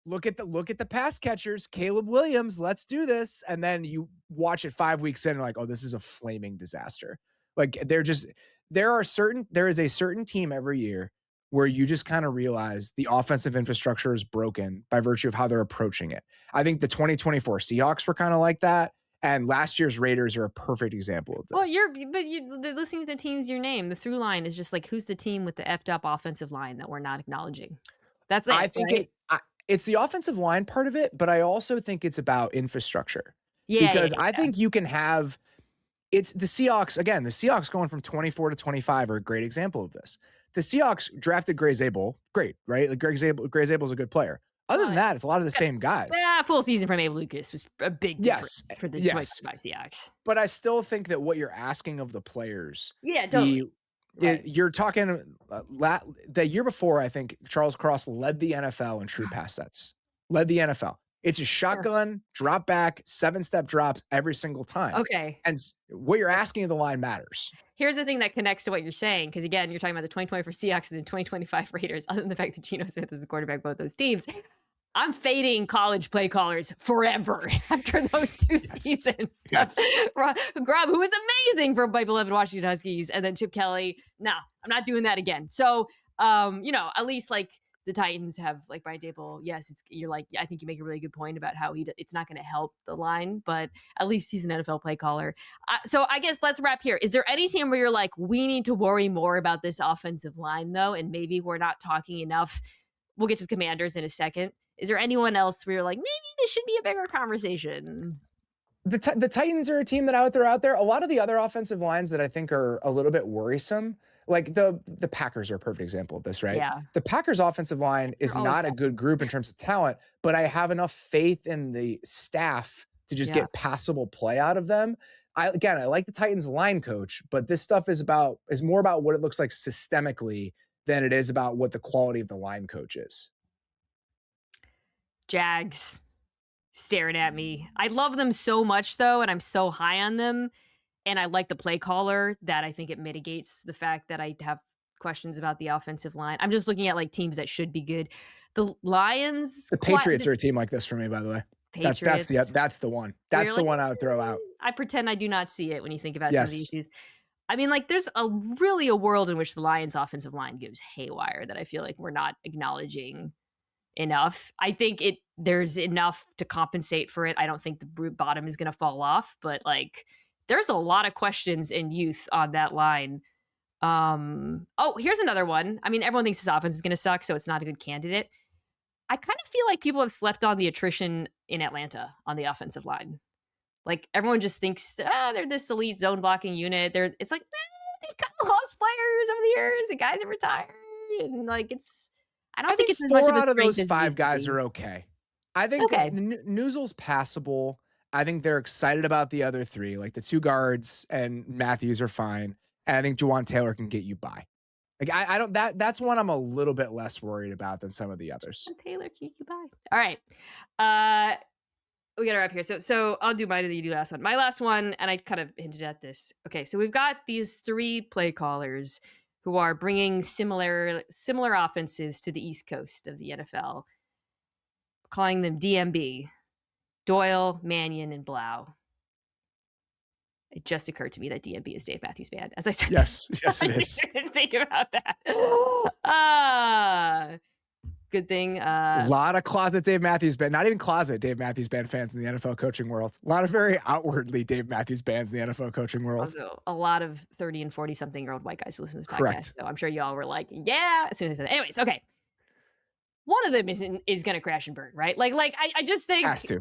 look at the pass catchers, Caleb Williams, let's do this. And then you watch it 5 weeks in and like, oh, this is a flaming disaster. Like, there is a certain team every year where you just kind of realize the offensive infrastructure is broken by virtue of how they're approaching it. I think the 2024 Seahawks were kind of like that. And last year's Raiders are a perfect example of this. Well, listening to the teams you name, the through line is just like, who's the team with the effed up offensive line that we're not acknowledging? That's it. I think it's the offensive line part of it, but I also think it's about infrastructure. Because I think you can have it's the Seahawks. Again, the Seahawks going from 24 to 25 are a great example of this. The Seahawks drafted Gray Zabel. Great, right? Like Gray Zabel's a good player. Other than that, it's a lot of the same guys. Yeah, full season from Abe Lucas was a big difference for the 25 Seahawks. But I still think that what you're asking of the players, totally. You're talking the year before, I think Charles Cross led the NFL in true pass sets. Led the NFL. It's a shotgun, drop back, 7-step drops every single time. Okay. And what you're asking of the line matters. Here's the thing that connects to what you're saying, because again, you're talking about the 2024 Seahawks and the 2025 Raiders, other than the fact that Geno Smith was the quarterback of both those teams. I'm fading college play callers forever after those two seasons. Yes. Grubb, who was amazing for my beloved Washington Huskies, and then Chip Kelly. No, I'm not doing that again. So, at least like the Titans have like Brian Daboll. Yes, I think you make a really good point about how it's not going to help the line, but at least he's an NFL play caller. So I guess let's wrap here. Is there any team where you're like, we need to worry more about this offensive line though, and maybe we're not talking enough? We'll get to the Commanders in a second. Is there anyone else where you're like, maybe this should be a bigger conversation? The Titans are a team that out there. A lot of the other offensive lines that I think are a little bit worrisome, like the Packers are a perfect example of this, right? Yeah. The Packers offensive line is not a good group in terms of talent, but I have enough faith in the staff to just get passable play out of them. I like the Titans line coach, but this stuff is more about what it looks like systemically than it is about what the quality of the line coach is. Jags staring at me. I love them so much though, and I'm so high on them. And I like the play caller that I think it mitigates the fact that I have questions about the offensive line. I'm just looking at like teams that should be good. The Lions. The Patriots are a team like this for me, by the way. Patriots. That's the one. That's the one I would throw out. I pretend I do not see it when you think about some of the issues. I mean, like there's really a world in which the Lions offensive line goes haywire that I feel like we're not acknowledging enough. I think there's enough to compensate for it. I don't think the brute bottom is going to fall off, but like there's a lot of questions in youth on that line. Here's another one. I mean, everyone thinks this offense is going to suck, so it's not a good candidate. I kind of feel like people have slept on the attrition in Atlanta on the offensive line. Like everyone just thinks, they're this elite zone blocking unit. It's like, they've kind of lost players over the years and guys have retired. And like, I don't think it's as much of a strength. 4 out of those 5 guys are okay. I think Newsle's passable. I think they're excited about the other 3, like the 2 guards and Matthews are fine. And I think Juwan Taylor can get you by. Like that's one I'm a little bit less worried about than some of the others. Taylor can get you by. All right. We got to wrap here. So I'll do mine and then you do last one. My last one, and I kind of hinted at this. Okay, so we've got these 3 play callers who are bringing similar offenses to the East Coast of the NFL, calling them DMB. Doyle, Mannion, and Blough. It just occurred to me that DMB is Dave Matthews Band. As I said, yes, it is. I didn't think about that. Good thing. A lot of closet Dave Matthews Band, not even closet Dave Matthews Band fans in the NFL coaching world. A lot of very outwardly Dave Matthews Bands in the NFL coaching world. Also, a lot of 30 and 40 something year old white guys who listen to this podcast. Correct. So I'm sure y'all were like, yeah, as soon as I said that. Anyways, okay. One of them is going to crash and burn, right? Like I just think has to,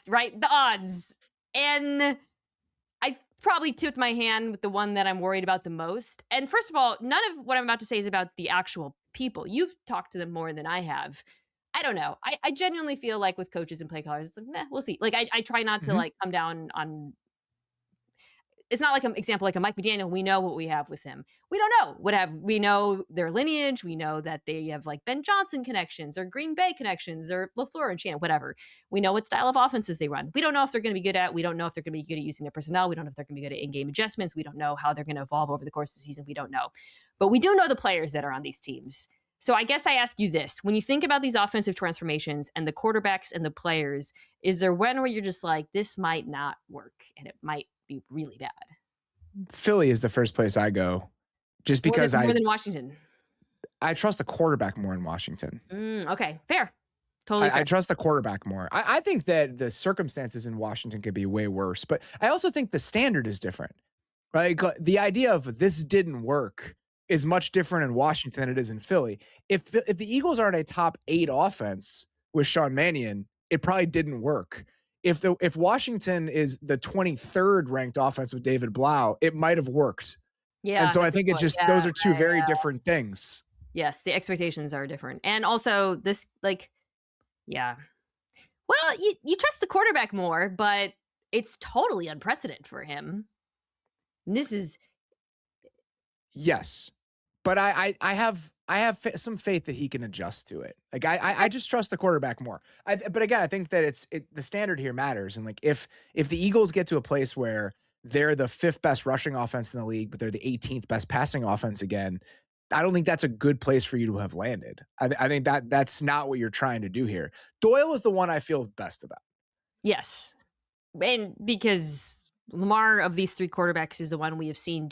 right? The odds. And I probably tipped my hand with the one that I'm worried about the most. And first of all, none of what I'm about to say is about the actual people. You've talked to them more than I have. I don't know. I genuinely feel like with coaches and play callers, it's like, we'll see. Like I try not to like come down on. It's not like an example like a Mike McDaniel. We know what we have with him. We don't know we know their lineage. We know that they have like Ben Johnson connections or Green Bay connections or LaFleur and Shannon, whatever. We know what style of offenses they run. We don't know if they're going to be good at. We don't know if they're going to be good at using their personnel. We don't know if they're going to be good at in-game adjustments. We don't know how they're going to evolve over the course of the season. We don't know. But we do know the players that are on these teams. So I guess I ask you this. When you think about these offensive transformations and the quarterbacks and the players, is there one where you're just like, this might not work and it might be really bad? Philly is the first place I go, just because more than Washington. I trust the quarterback more in Washington. Okay, fair. Totally fair. I trust the quarterback more. I think that the circumstances in Washington could be way worse, but I also think the standard is different. Right? The idea of this didn't work is much different in Washington than it is in Philly. If the Eagles aren't a top 8 offense with Sean Mannion, it probably didn't work. if Washington is the 23rd ranked offense with David Blough, it might have worked. Yeah, And so I that's a think good it's point. just Yeah, those are two very yeah. different things. Yes, the expectations are different. And also this, like, yeah. Well, you trust the quarterback more, but it's totally unprecedented for him. And this is Yes. But I have some faith that he can adjust to it. Like I just trust the quarterback more. But again, I think that the standard here matters. And like if the Eagles get to a place where they're the 5th best rushing offense in the league, but they're the 18th best passing offense again, I don't think that's a good place for you to have landed. I think that's not what you're trying to do here. Doyle is the one I feel best about. yes. And because Lamar of these 3 quarterbacks is the one we have seen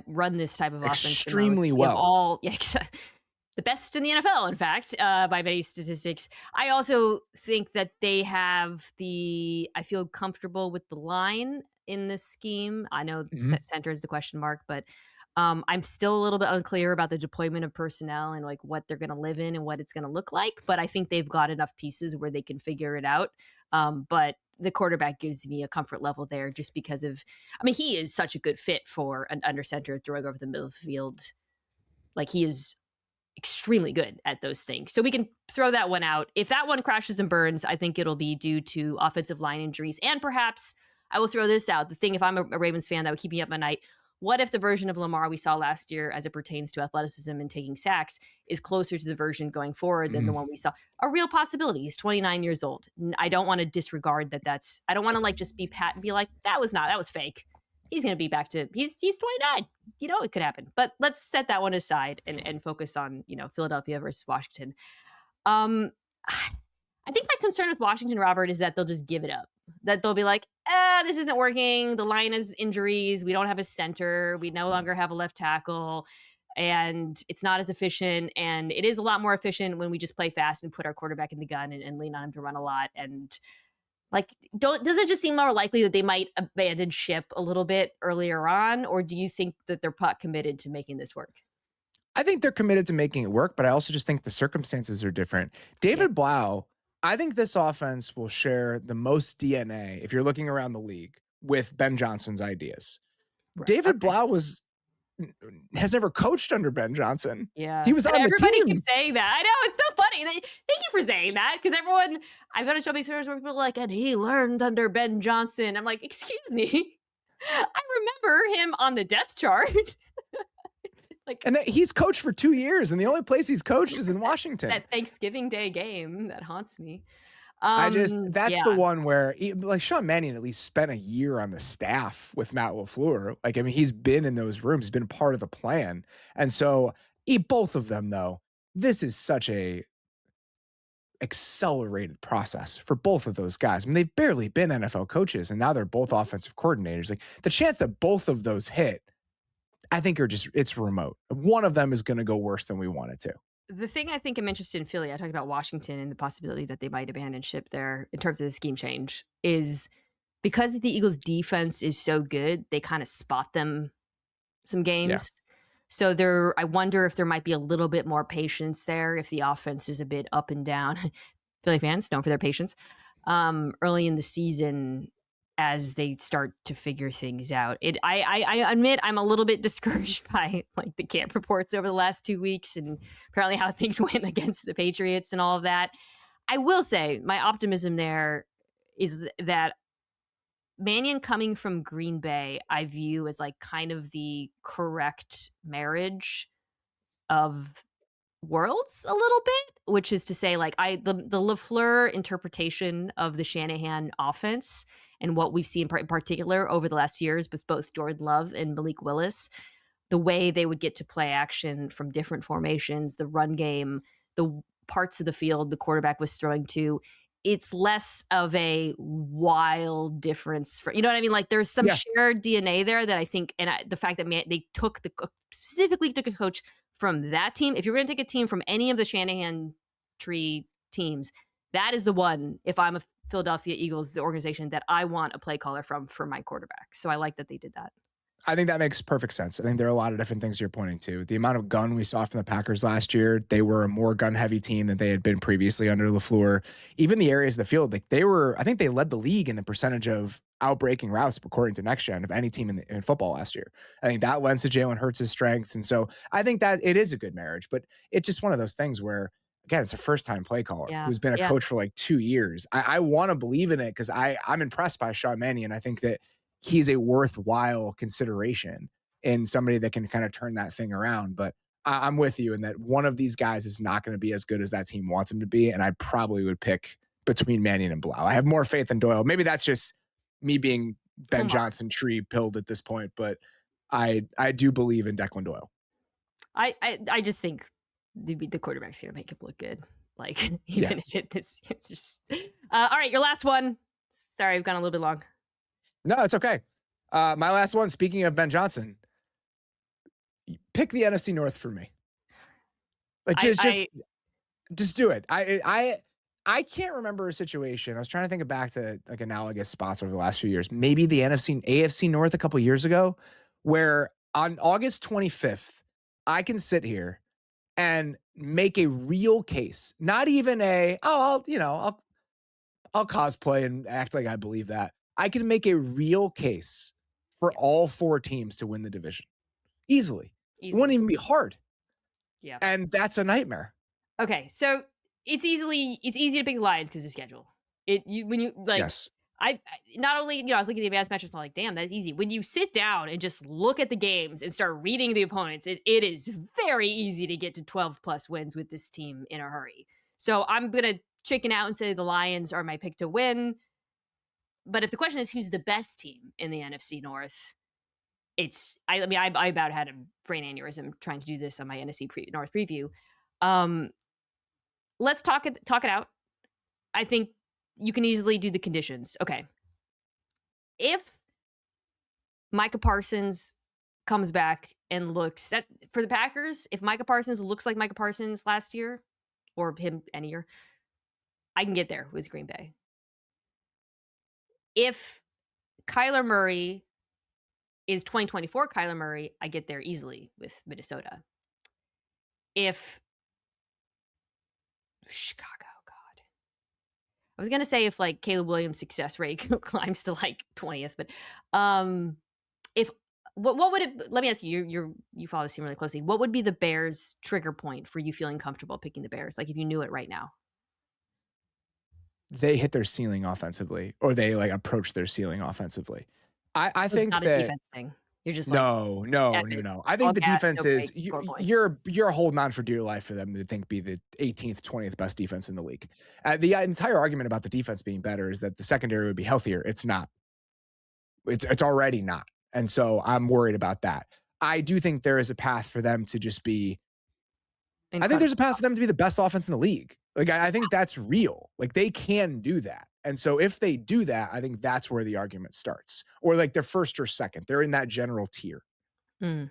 run this type of offense Extremely the most. well. The best in the NFL, in fact, by many statistics. I also think that I feel comfortable with the line in this scheme. I know center is the question mark, but I'm still a little bit unclear about the deployment of personnel and like what they're going to live in and what it's going to look like. But I think they've got enough pieces where they can figure it out. But the quarterback gives me a comfort level there just because he is such a good fit for an under center throwing over the middle of the field. Like, he is extremely good at those things. So we can throw that one out. If that one crashes and burns, I think it'll be due to offensive line injuries. And perhaps I will throw this out. The thing, if I'm a Ravens fan, that would keep me up at night. What if the version of Lamar we saw last year as it pertains to athleticism and taking sacks is closer to the version going forward than the one we saw? A real possibility. He's 29 years old. I don't want to disregard that. I don't want to like just be pat and be like, that was fake. He's going to be back to, he's 29. It could happen. But let's set that one aside and focus on, Philadelphia versus Washington. I think my concern with Washington, Robert, is that they'll just give it up. That they'll be like, this isn't working. The line has injuries. We don't have a center. We no longer have a left tackle. And it's not as efficient. And it is a lot more efficient when we just play fast and put our quarterback in the gun and lean on him to run a lot. And like, does it just seem more likely that they might abandon ship a little bit earlier on? Or do you think that they're committed to making this work? I think they're committed to making it work, but I also just think the circumstances are different. David Blough, I think this offense will share the most DNA, if you're looking around the league, with Ben Johnson's ideas. Right. David Blough has never coached under Ben Johnson. Yeah. He was on the team. Everybody keeps saying that. I know, it's so funny. Thank you for saying that, because everyone, I've got to show me stories where people are like, and he learned under Ben Johnson. I'm like, excuse me. I remember him on the depth chart. And he's coached for 2 years, and the only place he's coached is in Washington. That Thanksgiving Day game that haunts me. That's the one where Sean Mannion at least spent a year on the staff with Matt LaFleur. He's been in those rooms, he's been part of the plan. And so both of them, though, this is such a accelerated process for both of those guys. They've barely been NFL coaches, and now they're both offensive coordinators. Like, the chance that both of those hit, I think it's remote. One of them is going to go worse than we want it to. The thing I think I'm interested in Philly, I talked about Washington and the possibility that they might abandon ship there in terms of the scheme change, is because the Eagles' defense is so good, they kind of spot them some games. Yeah. So I wonder if there might be a little bit more patience there if the offense is a bit up and down. Philly fans, known for their patience, early in the season, as they start to figure things out. I admit I'm a little bit discouraged by the camp reports over the last 2 weeks and apparently how things went against the Patriots and all of that. I will say my optimism there is that Mannion coming from Green Bay, I view as kind of the correct marriage of worlds a little bit, which is to say the LaFleur interpretation of the Shanahan offense and what we've seen in particular over the last years with both Jordan Love and Malik Willis, the way they would get to play action from different formations, the run game, the parts of the field the quarterback was throwing to, it's less of a wild difference for, you know what I mean? There's some shared DNA there that I think, and the fact that they specifically took a coach from that team. If you're going to take a team from any of the Shanahan tree teams, that is the one, if I'm a Philadelphia Eagles, the organization that I want a play caller from for my quarterback. So I like that they did that. I think that makes perfect sense. I think there are a lot of different things you're pointing to. The amount of gun we saw from the Packers last year, they were a more gun-heavy team than they had been previously under LaFleur. Even the areas of the field, like I think they led the league in the percentage of outbreaking routes according to Next Gen of any team in football last year. I think that lends to Jalen Hurts' strengths. And so I think that it is a good marriage, but it's just one of those things where, again, it's a first-time play caller Yeah. who's been a Yeah. coach for like 2 years. I want to believe in it because I'm impressed by Sean Mannion. I think that he's a worthwhile consideration and somebody that can kind of turn that thing around. But I'm with you in that one of these guys is not going to be as good as that team wants him to be. And I probably would pick between Mannion and Blough. I have more faith in Doyle. Maybe that's just me being Ben Johnson tree pilled at this point, but I do believe in Declan Doyle. I just think the quarterback's going to make him look good. Like, even if it's just, all right, your last one. Sorry, I've gone a little bit long. No, it's okay. My last one, speaking of Ben Johnson, pick the NFC North for me. Like just do it. I can't remember a situation. I was trying to think back to like analogous spots over the last few years. Maybe the AFC North a couple years ago, where on August 25th, I can sit here and make a real case. Not even I'll cosplay and act like I believe that. I can make a real case for all 4 teams to win the division easily. It wouldn't even be hard. Yeah. And that's a nightmare. Okay. So it's easy to pick the Lions because of schedule. Yes. I not only, I was looking at the advanced metrics, I'm like, damn, that's easy. When you sit down and just look at the games and start reading the opponents, it is very easy to get to 12 plus wins with this team in a hurry. So I'm going to chicken out and say the Lions are my pick to win. But if the question is who's the best team in the NFC North, I about had a brain aneurysm trying to do this on my NFC North preview. Let's talk it out. I think you can easily do the conditions. Okay. If Micah Parsons comes back and looks for the Packers, if Micah Parsons looks like Micah Parsons last year or him any year, I can get there with Green Bay. If Kyler Murray is 2024 Kyler Murray, I get there easily with Minnesota. If Chicago, God. I was going to say if like Caleb Williams' success rate climbs to like 20th, but if what would it, let me ask you, you follow this team really closely. What would be the Bears trigger point for you feeling comfortable picking the Bears? Like if you knew it right now. They hit their ceiling offensively, or they like approach their ceiling offensively. I think not that a defense thing. You're just no. I think the defense is you're holding on for dear life for them to be the 18th, 20th best defense in the league. The entire argument about the defense being better is that the secondary would be healthier. It's not. It's already not, and so I'm worried about that. I do think there is a path for them to just be. I think there's a path for them to be the best offense in the league. Like, I think that's real. Like, they can do that. And so if they do that, I think that's where the argument starts. Or like they're first or second. They're in that general tier. And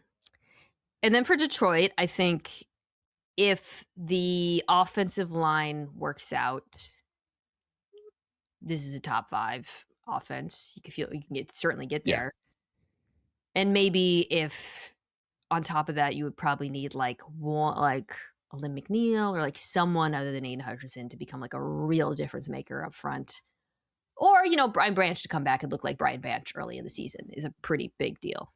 then for Detroit, I think if the offensive line works out, this is a top 5 offense. You can certainly get there. And maybe if on top of that, you would probably need like a Lynn McNeil or like someone other than Aiden Hutchinson to become like a real difference maker up front. Or, Brian Branch to come back and look like Brian Branch early in the season is a pretty big deal.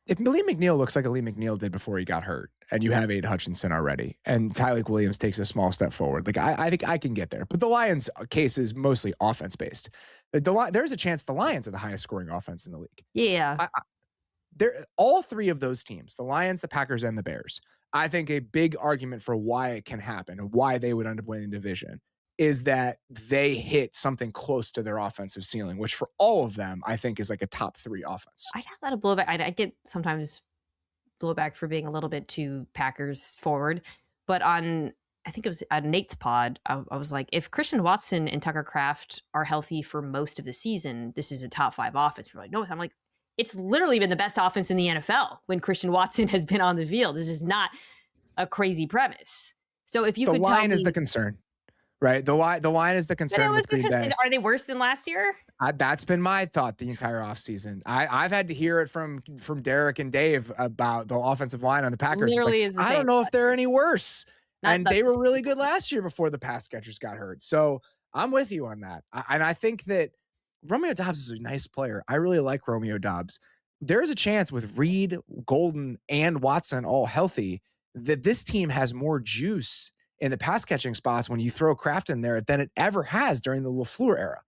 If Lee McNeil looks like Lee McNeil did before he got hurt, and you have Aiden Hutchinson already, and Tyleik Williams takes a small step forward, like I think I can get there. But the Lions' case is mostly offense-based. There's a chance the Lions are the highest scoring offense in the league. Yeah. All 3 of those teams, the Lions, the Packers, and the Bears, I think a big argument for why it can happen and why they would end up winning the division is that they hit something close to their offensive ceiling, which for all of them, I think is like a top 3 offense. I got that a blowback. I get sometimes blowback for being a little bit too Packers forward, but I think it was on Nate's pod, I was like, if Christian Watson and Tucker Kraft are healthy for most of the season, this is a top 5 offense. People are like, no, I'm like, it's literally been the best offense in the NFL when Christian Watson has been on the field. This is not a crazy premise. So if you could tell me, the line is the concern. right? The line is the But it concern was with Green because Bay. are they worse than last year? That's been my thought the entire offseason. I've had to hear it from Derek and Dave about the offensive line on the Packers. Literally is the I same. don't know if they're any worse. And Not they the were really good same. last year before the pass catchers got hurt. So I'm with you on that. And I think that Romeo Doubs is a nice player. I really like Romeo Doubs. There is a chance with Reed, Golden, and Watson all healthy that this team has more juice in the pass catching spots when you throw Kraft in there than it ever has during the LaFleur era.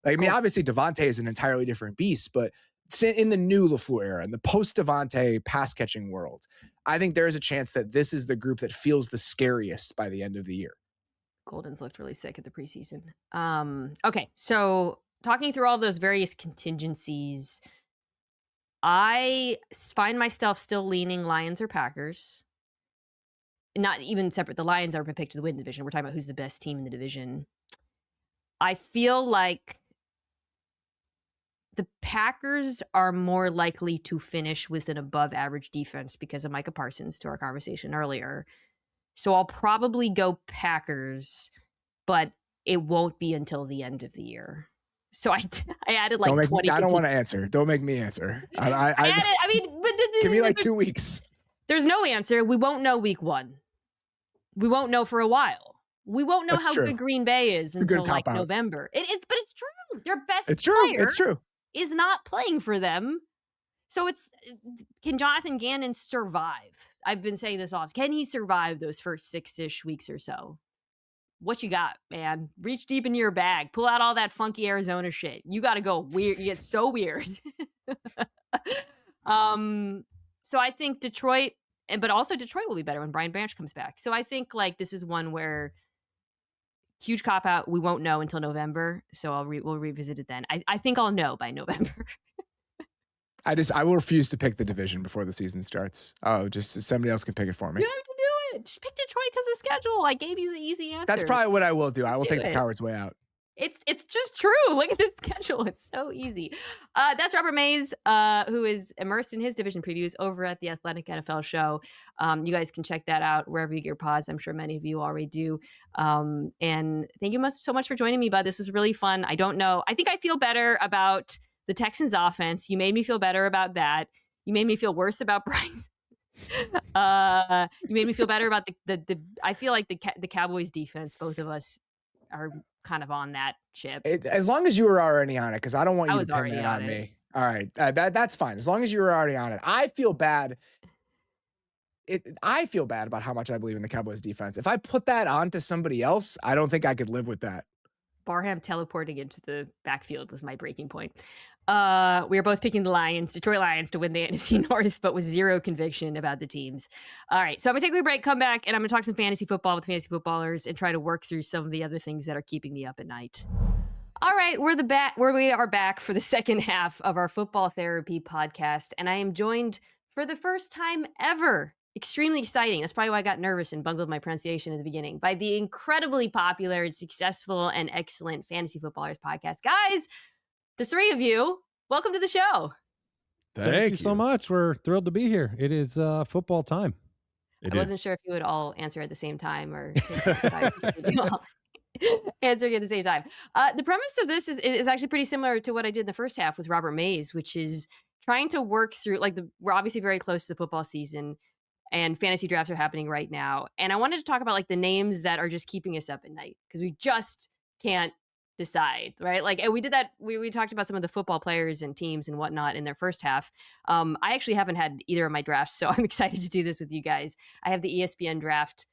Like, I mean, obviously Devontae is an entirely different beast, but in the new LaFleur era, in the post-Devontae pass-catching world, I think there is a chance that this is the group that feels the scariest by the end of the year. Golden's looked really sick at the preseason. Okay, so talking through all those various contingencies, I find myself still leaning Lions or Packers. Not even separate. The Lions are picked to win the division. We're talking about who's the best team in the division. I feel like the Packers are more likely to finish with an above average defense because of Micah Parsons, to our conversation earlier. So I'll probably go Packers, but it won't be until the end of the year. So I added like 20. I don't want to answer. Don't make me answer. Give me like 2 weeks. There's no answer. We won't know week 1. We won't know for a while. We won't know how good Green Bay is until like November. It is, but it's true. Their best player is not playing for them. So can Jonathan Gannon survive? I've been saying this often. Can he survive those first 6-ish weeks or so? What you got, man? Reach deep into your bag. Pull out all that funky Arizona shit. You got to go weird. You get so weird. So I think Detroit, but also Detroit will be better when Brian Branch comes back. So I think like this is one where huge cop out. We won't know until November. So we'll revisit it then. I think I'll know by November. I will refuse to pick the division before the season starts. Oh, just somebody else can pick it for me. You have to do it. Just pick Detroit because of schedule. I gave you the easy answer. That's probably what I will do. I will take the coward's way out. It's just true. Look at this schedule. It's so easy. That's Robert Mays, who is immersed in his division previews over at the Athletic NFL Show. You guys can check that out wherever you get your pods. I'm sure many of you already do. And thank you so much for joining me, bud. This was really fun. I don't know. I think I feel better about the Texans offense. You made me feel better about that. You made me feel worse about Bryce. You made me feel better about the I feel like the Cowboys defense, both of us are kind of on that chip. As long as you were already on it, because I don't want you to pin that on me. All right, that's fine. As long as you were already on it. I feel bad. I feel bad about how much I believe in the Cowboys defense. If I put that onto somebody else, I don't think I could live with that. Barham teleporting into the backfield was my breaking point. We are both picking the Detroit Lions, to win the NFC North, but with zero conviction about the teams. All right, so I'm going to take a break, come back, and I'm going to talk some fantasy football with fantasy footballers and try to work through some of the other things that are keeping me up at night. All right, we are back for the second half of our Football Therapy podcast, and I am joined for the first time ever. Extremely exciting. That's probably why I got nervous and bungled my pronunciation at the beginning. By the incredibly popular and successful and excellent Fantasy Footballers podcast. Guys, the three of you, welcome to the show. Thank you so much. We're thrilled to be here. It is football time. I wasn't sure if you would all answer at the same time or answering at the same time. The premise of this is actually pretty similar to what I did in the first half with Robert Mays, which is trying to work through, we're obviously very close to the football season. And fantasy drafts are happening right now. And I wanted to talk about the names that are just keeping us up at night because we just can't decide, right? And we did that. We talked about some of the football players and teams and whatnot in their first half. I actually haven't had either of my drafts, so I'm excited to do this with you guys. I have the ESPN draft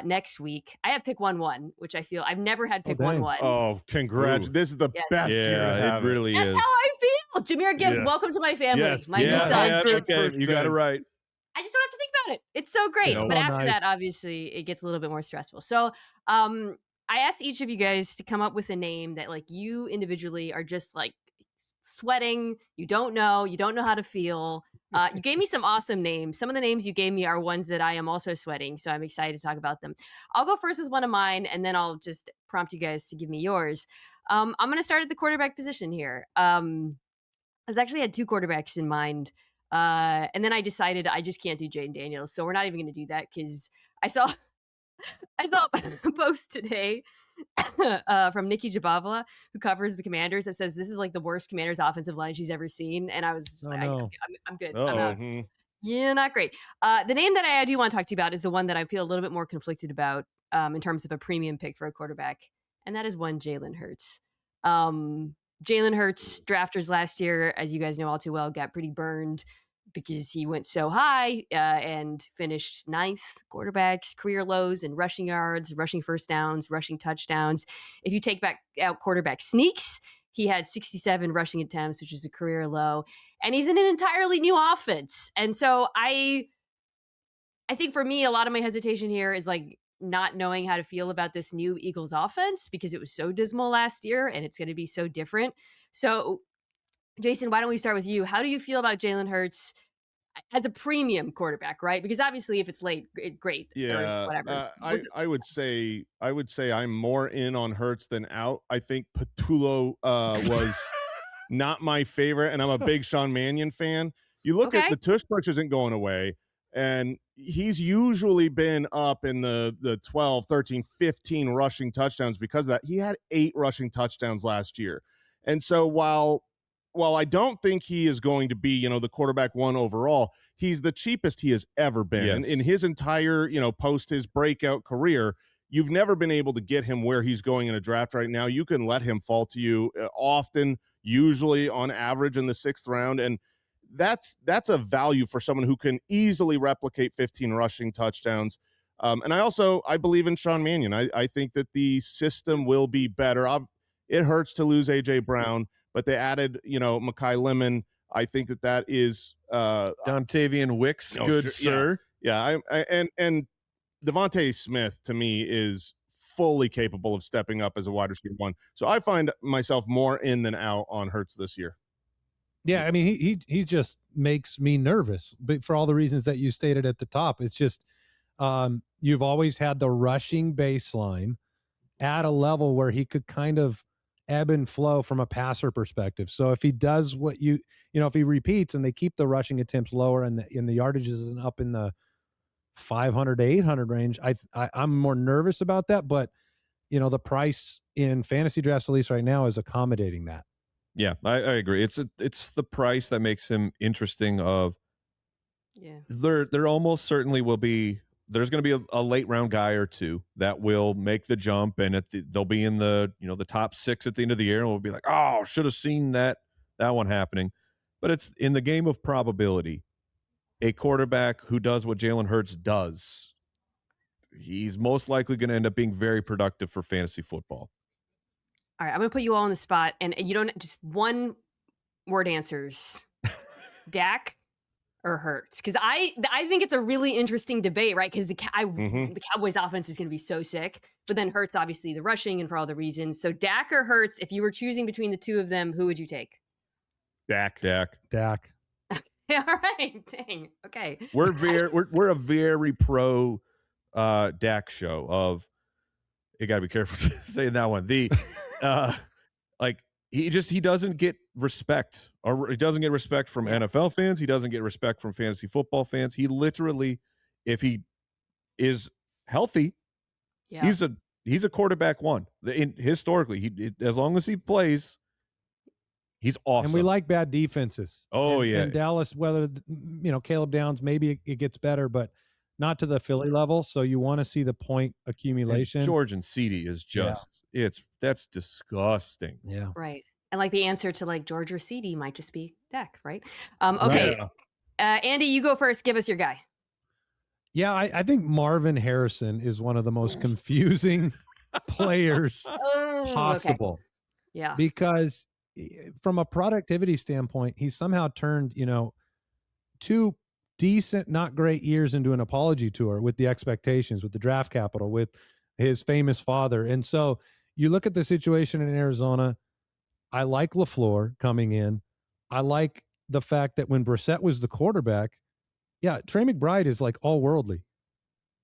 next week. I have pick 1-1, which I feel I've never had pick 1-1. Oh, congrats. This is the best year to have. It really That's is. how I feel. Jameer Gibbs, welcome to my family. My new son. Okay. You got it right. I just don't have to think about it. It's so great. But after that, obviously, it gets a little bit more stressful. So I asked each of you guys to come up with a name that you individually are just sweating. You don't know how to feel. You gave me some awesome names. Some of the names you gave me are ones that I am also sweating. So I'm excited to talk about them. I'll go first with one of mine, and then I'll just prompt you guys to give me yours. I'm going to start at the quarterback position here. I actually had 2 quarterbacks in mind. And then I decided I just can't do Jayden Daniels. So we're not even going to do that because I saw a post today from Nikki Jabavla, who covers the Commanders, that says this is like the worst Commanders offensive line she's ever seen. And I was just I'm good. I'm out. Yeah, not great. The name that I do want to talk to you about is the one that I feel a little bit more conflicted about in terms of a premium pick for a quarterback. And that is one Jalen Hurts. Jalen Hurts, drafters last year, as you guys know all too well, got pretty burned because he went so high and finished 9th quarterbacks, career lows in rushing yards, rushing first downs, rushing touchdowns. If you take back out quarterback sneaks, he had 67 rushing attempts, which is a career low. And he's in an entirely new offense. And so I think for me, a lot of my hesitation here is like not knowing how to feel about this new Eagles offense because it was so dismal last year and it's going to be so different. So, Jason, why don't we start with you? How do you feel about Jalen Hurts as a premium quarterback, right? Because obviously if it's late, great. Yeah, whatever. I would say I'm more in on Hurts than out. I think Patullo was not my favorite, and I'm a big Sean Mannion fan. You look at the tush push isn't going away, and he's usually been up in the 12, 13, 15 rushing touchdowns because of that. He had 8 rushing touchdowns last year. And so while I don't think he is going to be, the quarterback 1 overall, he's the cheapest he has ever been. Yes. And in his entire, post his breakout career, you've never been able to get him where he's going in a draft right now. You can let him fall to you often, usually on average in the 6th round. And that's a value for someone who can easily replicate 15 rushing touchdowns. And I believe in Sean Mannion. I think that the system will be better. It hurts to lose A.J. Brown, but they added, Mekhi Lemon. I think that is Dontavian Wicks, sir. Yeah, and Devontae Smith to me is fully capable of stepping up as a wide receiver 1. So I find myself more in than out on Hurts this year. Yeah, I mean he just makes me nervous, but for all the reasons that you stated at the top. It's just you've always had the rushing baseline at a level where he could kind of ebb and flow from a passer perspective. So if he does what if he repeats and they keep the rushing attempts lower and the yardage isn't up in the 500 to 800 range, I'm more nervous about that. But the price in fantasy drafts, at least right now, is accommodating that. Yeah, I agree. It's the price that makes him interesting. There almost certainly will be. There's going to be a late round guy or two that will make the jump, and they'll be in the the top 6 at the end of the year, and we'll be like, oh, should have seen that one happening. But it's in the game of probability. A quarterback who does what Jalen Hurts does, he's most likely going to end up being very productive for fantasy football. All right, I'm going to put you all on the spot, and you don't just one word answers. Dak or Hurts? Because I think it's a really interesting debate, right? Because the Cowboys offense is going to be so sick, but then Hurts, obviously, the rushing and for all the reasons. So Dak or Hurts, if you were choosing between the two of them, who would you take? Dak. All right, dang. Okay, we're a very pro Dak show. Of you got to be careful saying that one. He doesn't get respect, or he doesn't get respect from NFL fans. He doesn't get respect from fantasy football fans. He literally, if he is healthy, he's a quarterback 1. Historically, as long as he plays, he's awesome. And we like bad defenses. Oh, and Dallas, whether Caleb Downs, maybe it gets better, but not to the Philly level. So you want to see the point accumulation. And George and CeeDee is just that's disgusting. Yeah. Right. And like the answer to like George or CeeDee might just be Dak, right? Okay. Right. Andy, you go first. Give us your guy. Yeah, I think Marvin Harrison is one of the most confusing players possible. Okay. Yeah. Because from a productivity standpoint, he somehow turned, 2 decent, not great years into an apology tour with the expectations, with the draft capital, with his famous father. And so you look at the situation in Arizona. I like LaFleur coming in. I like the fact that when Brissett was the quarterback, Trey McBride is like all worldly.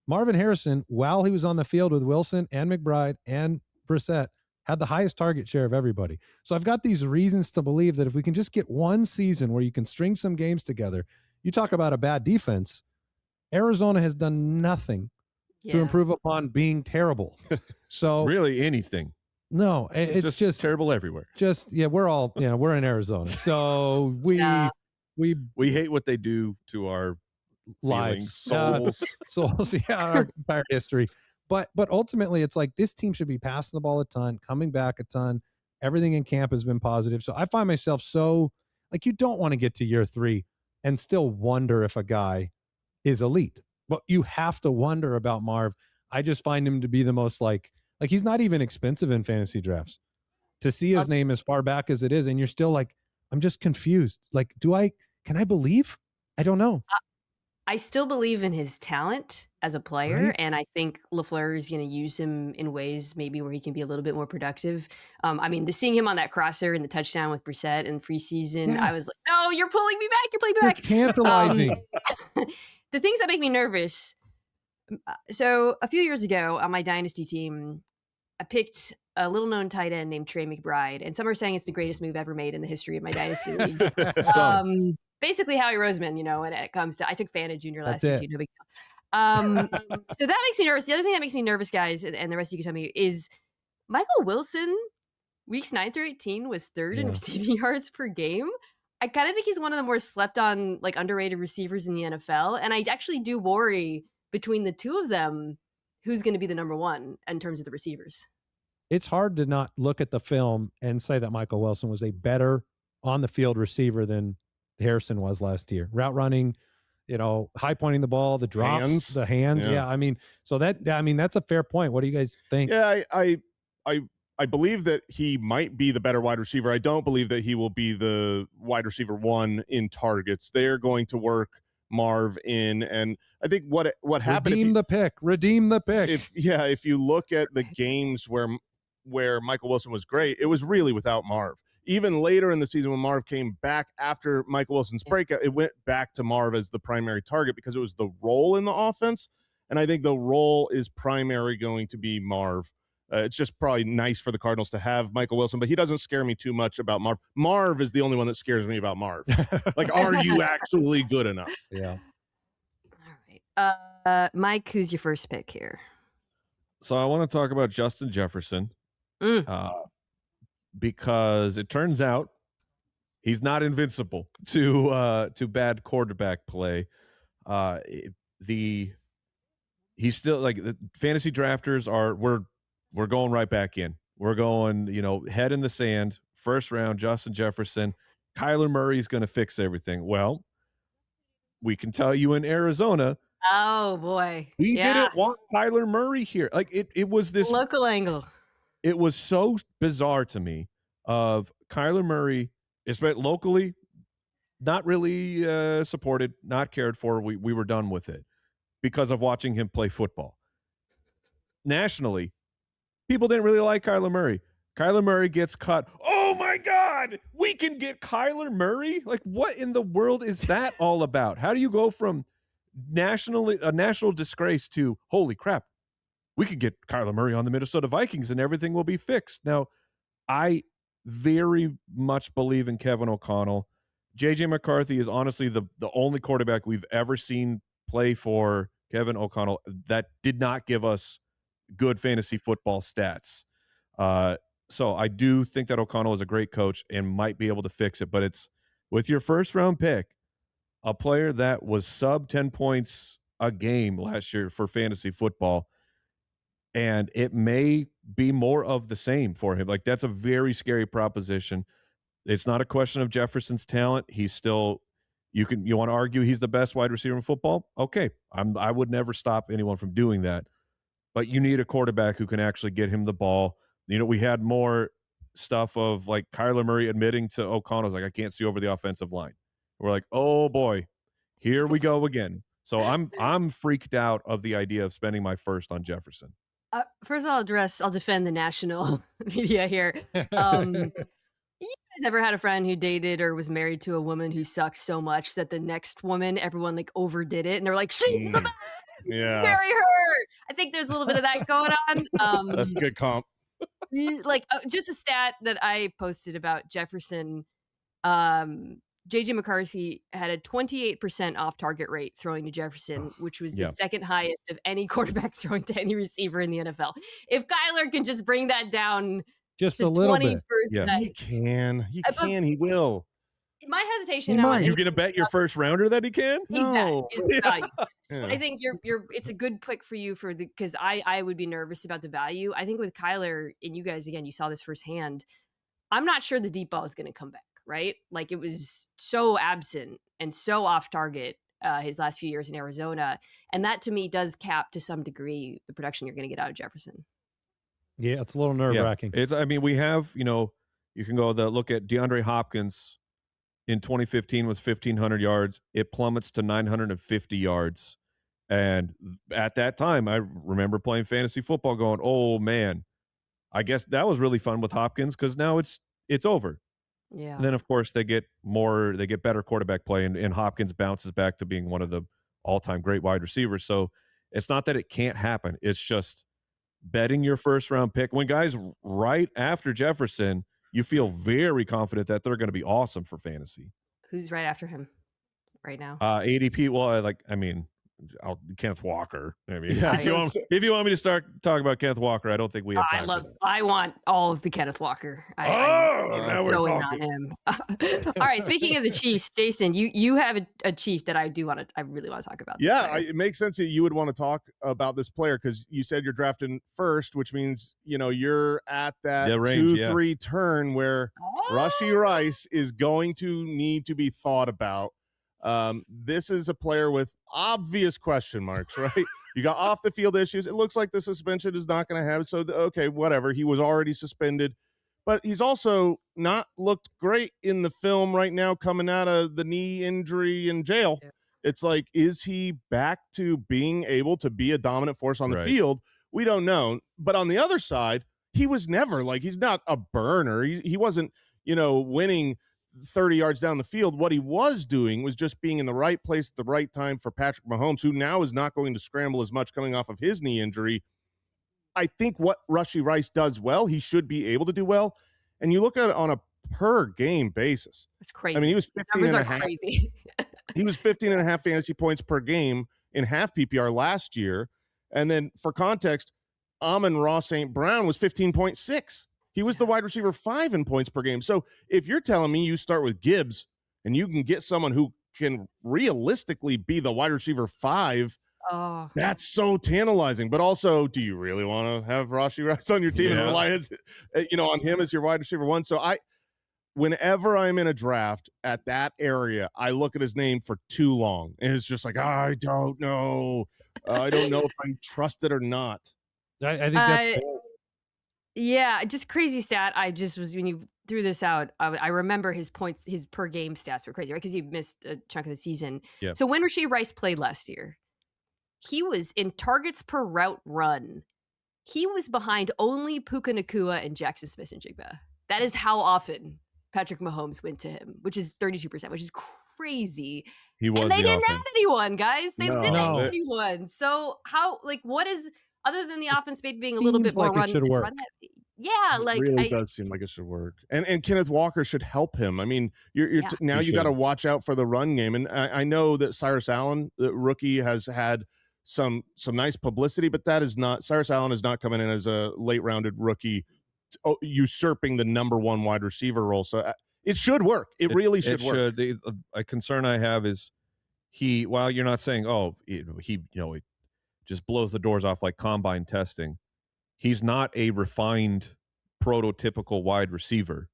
Marvin Harrison, while he was on the field with Wilson and McBride and Brissett, had the highest target share of everybody. So I've got these reasons to believe that if we can just get one season where you can string some games together, you talk about a bad defense. Arizona has done nothing to improve upon being terrible. So really anything. No, it's just terrible everywhere. We're in Arizona. So we hate what they do to our lives, souls, our entire history. But ultimately, it's like this team should be passing the ball a ton, coming back a ton. Everything in camp has been positive. So I find myself so like you don't want to get to year 3 and still wonder if a guy is elite. But you have to wonder about Marv. I just find him to be the most like he's not even expensive in fantasy drafts. To see his name as far back as it is, and you're still like, I'm just confused. Like, can I believe? I don't know. I still believe in his talent as a player, right? And I think LaFleur is going to use him in ways maybe where he can be a little bit more productive. I mean, seeing him on that crosser and the touchdown with Brissett in preseason, I was like, no, you're pulling me back. You're pulling me back. It's tantalizing. The things that make me nervous. So a few years ago on my dynasty team, I picked a little known tight end named Trey McBride, and some are saying it's the greatest move ever made in the history of my dynasty league. Basically Howie Roseman, when it comes to, I took Fanta Jr. last year too, no big deal. So that makes me nervous. The other thing that makes me nervous, guys, and the rest of you can tell me, is Michael Wilson, weeks 9 through 18, was third in receiving yards per game. I kind of think he's one of the more slept on, like underrated receivers in the NFL. And I actually do worry between the two of them, who's going to be the number one in terms of the receivers. It's hard to not look at the film and say that Michael Wilson was a better on the field receiver than Harrison was last year. Route running, high pointing the ball, the drops, the hands. Yeah. I mean, that's a fair point. What do you guys think? Yeah, I believe that he might be the better wide receiver. I don't believe that he will be the wide receiver 1 in targets. They're going to work Marv in, and I think what happened. Redeem the pick. If you look at the games where Michael Wilson was great, it was really without Marv. Even later in the season when Marv came back after Michael Wilson's breakout, it went back to Marv as the primary target because it was the role in the offense. And I think the role is primary going to be Marv. It's just probably nice for the Cardinals to have Michael Wilson, but he doesn't scare me too much about Marv. Marv is the only one that scares me about Marv. Like, are you actually good enough? Yeah. All right. Mike, who's your first pick here? So I want to talk about Justin Jefferson. Because it turns out he's not invincible to bad quarterback play. He's still like the fantasy drafters are. We're going right back in. We're going, head in the sand. First round, Justin Jefferson. Kyler Murray's going to fix everything. Well, we can tell you in Arizona. Oh boy, we didn't want Kyler Murray here. Like it was this local angle. It was so bizarre to me of Kyler Murray, especially locally, not really supported, not cared for. We were done with it because of watching him play football. Nationally, people didn't really like Kyler Murray. Kyler Murray gets cut. Oh my God, we can get Kyler Murray? Like, what in the world is that all about? How do you go from a national disgrace to, holy crap, we could get Kyler Murray on the Minnesota Vikings and everything will be fixed? Now, I very much believe in Kevin O'Connell. J.J. McCarthy is honestly the only quarterback we've ever seen play for Kevin O'Connell that did not give us good fantasy football stats. So I do think that O'Connell is a great coach and might be able to fix it. But it's with your first round pick, a player that was sub 10 points a game last year for fantasy football. And it may be more of the same for him. Like, that's a very scary proposition. It's not a question of Jefferson's talent. He's still, you want to argue he's the best wide receiver in football? Okay. I would never stop anyone from doing that. But you need a quarterback who can actually get him the ball. We had more stuff of like Kyler Murray admitting to O'Connell's like, I can't see over the offensive line. We're like, oh boy, here we go again. So I'm freaked out of the idea of spending my first on Jefferson. First, I'll defend the national media here. You guys ever had a friend who dated or was married to a woman who sucked so much that the next woman, everyone like overdid it, and they're like, she's the best. Yeah, marry her. I think there's a little bit of that going on. That's a good comp. Like just a stat that I posted about Jefferson. JJ McCarthy had a 28% off target rate throwing to Jefferson, which was the second highest of any quarterback throwing to any receiver in the NFL. If Kyler can just bring that down just a little bit. He can. He will. My hesitation now. You're going to bet your first rounder that he can? He's the value. So I think it's a good pick for you because I would be nervous about the value. I think with Kyler, and you guys, again, you saw this firsthand. I'm not sure the deep ball is going to come back, right? Like, it was so absent and so off target his last few years in Arizona. And that to me does cap to some degree the production you're going to get out of Jefferson. Yeah, it's a little nerve wracking. We have, you can go look at DeAndre Hopkins in 2015 was 1,500 yards. It plummets to 950 yards. And at that time, I remember playing fantasy football going, oh, man, I guess that was really fun with Hopkins because now it's over. Yeah. And then, of course, they get better quarterback play, and Hopkins bounces back to being one of the all-time great wide receivers. So it's not that it can't happen. It's just betting your first-round pick. When guys right after Jefferson, you feel very confident that they're going to be awesome for fantasy. Who's right after him right now? ADP, well, Kenneth Walker. Maybe. Yeah. If you want me to start talking about Kenneth Walker, I don't think we have time. I want all of the Kenneth Walker. Now we're talking. On him. All right. Speaking of the Chiefs, Jason, you have a Chief that I really want to talk about. Yeah, it makes sense that you would want to talk about this player because you said you're drafting first, which means you're at that 2-3 turn where Rashee Rice is going to need to be thought about. This is a player with obvious question marks, right? You got off the field issues. It looks like the suspension is not going to have. So, okay, whatever. He was already suspended, but he's also not looked great in the film right now coming out of the knee injury in jail. Yeah. It's like, is he back to being able to be a dominant force on the field? We don't know. But on the other side, he was never he's not a burner. He wasn't, winning 30 yards down the field. What he was doing was just being in the right place at the right time for Patrick Mahomes, who now is not going to scramble as much coming off of his knee injury. I think what Rashee Rice does well, he should be able to do well. And you look at it on a per game basis. It's crazy. I mean, he was 15 numbers and are a half. Crazy. He was 15 and a half fantasy points per game in half PPR last year. And then for context, Amon-Ra St. Brown was 15.6. He was the wide receiver 5 in points per game. So if you're telling me you start with Gibbs and you can get someone who can realistically be the wide receiver 5, that's so tantalizing. But also, do you really want to have Rashee Rice on your team and rely on him as your wide receiver 1? So whenever I'm in a draft at that area, I look at his name for too long. And it's just I don't know. I don't know if I trust it or not. I think that's fair. Yeah, just crazy stat. When you threw this out, I remember his points, his per game stats were crazy, right? Because he missed a chunk of the season. Yeah. So when Rashee Rice played last year, he was in targets per route run. He was behind only Puka Nacua and Jackson Smith-Njigba. That is how often Patrick Mahomes went to him, which is 32%, which is crazy. And they didn't have anyone, guys. They didn't have anyone. So what is... Other than the offense maybe being a little bit more run heavy. Yeah, it really does seem like it should work. And Kenneth Walker should help him. I mean, you got to watch out for the run game. And I know that Cyrus Allen, the rookie, has had some nice publicity, but Cyrus Allen is not coming in as a late rounded rookie usurping the number 1 wide receiver role. So it should work. It really should work. A concern I have is while you're not saying, he just blows the doors off like combine testing, he's not a refined prototypical wide receiver.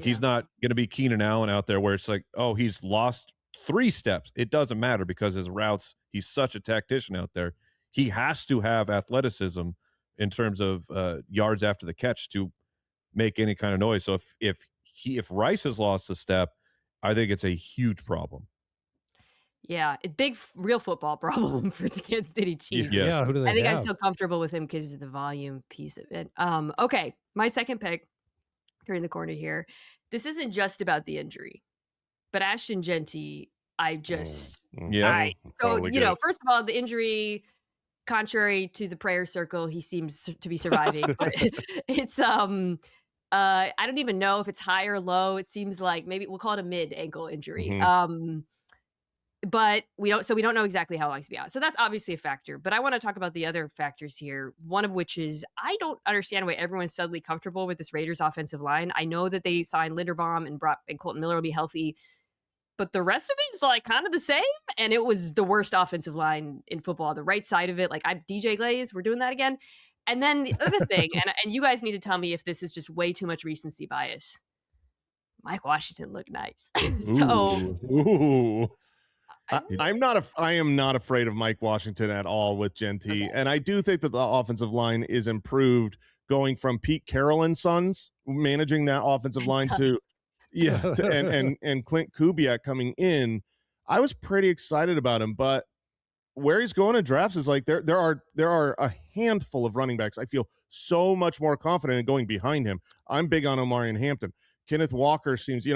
He's not going to be Keenan Allen out there where it's he's lost 3 steps. It doesn't matter because his routes, he's such a tactician out there. He has to have athleticism in terms of yards after the catch to make any kind of noise. So if Rice has lost a step, I think it's a huge problem. Yeah, a big real football problem for the Kansas City Chiefs. Yeah, who do they I think have? I'm still comfortable with him because of the volume piece of it. Okay, my second pick, turning the corner here. This isn't just about the injury, but Ashton Jeanty, first of all, the injury, contrary to the prayer circle, he seems to be surviving. But it's I don't even know if it's high or low. It seems like maybe we'll call it a mid ankle injury. But we don't know exactly how long he's be out. So that's obviously a factor. But I want to talk about the other factors here. One of which is I don't understand why everyone's suddenly comfortable with this Raiders offensive line. I know that they signed Linderbaum and Colton Miller will be healthy, but the rest of it's like kind of the same. And it was the worst offensive line in football. The right side of it, like DJ Glaze, we're doing that again. And then the other thing, and you guys need to tell me if this is just way too much recency bias. Mike Washington looked nice. I am not afraid of Mike Washington at all with Jeanty. Okay. And I do think that the offensive line is improved going from Pete Carroll and Sons managing that offensive line to Clint Kubiak coming in. I was pretty excited about him, but where he's going in drafts is like there are a handful of running backs I feel so much more confident in going behind him. I'm big on Omari and Hampton. Kenneth Walker seems,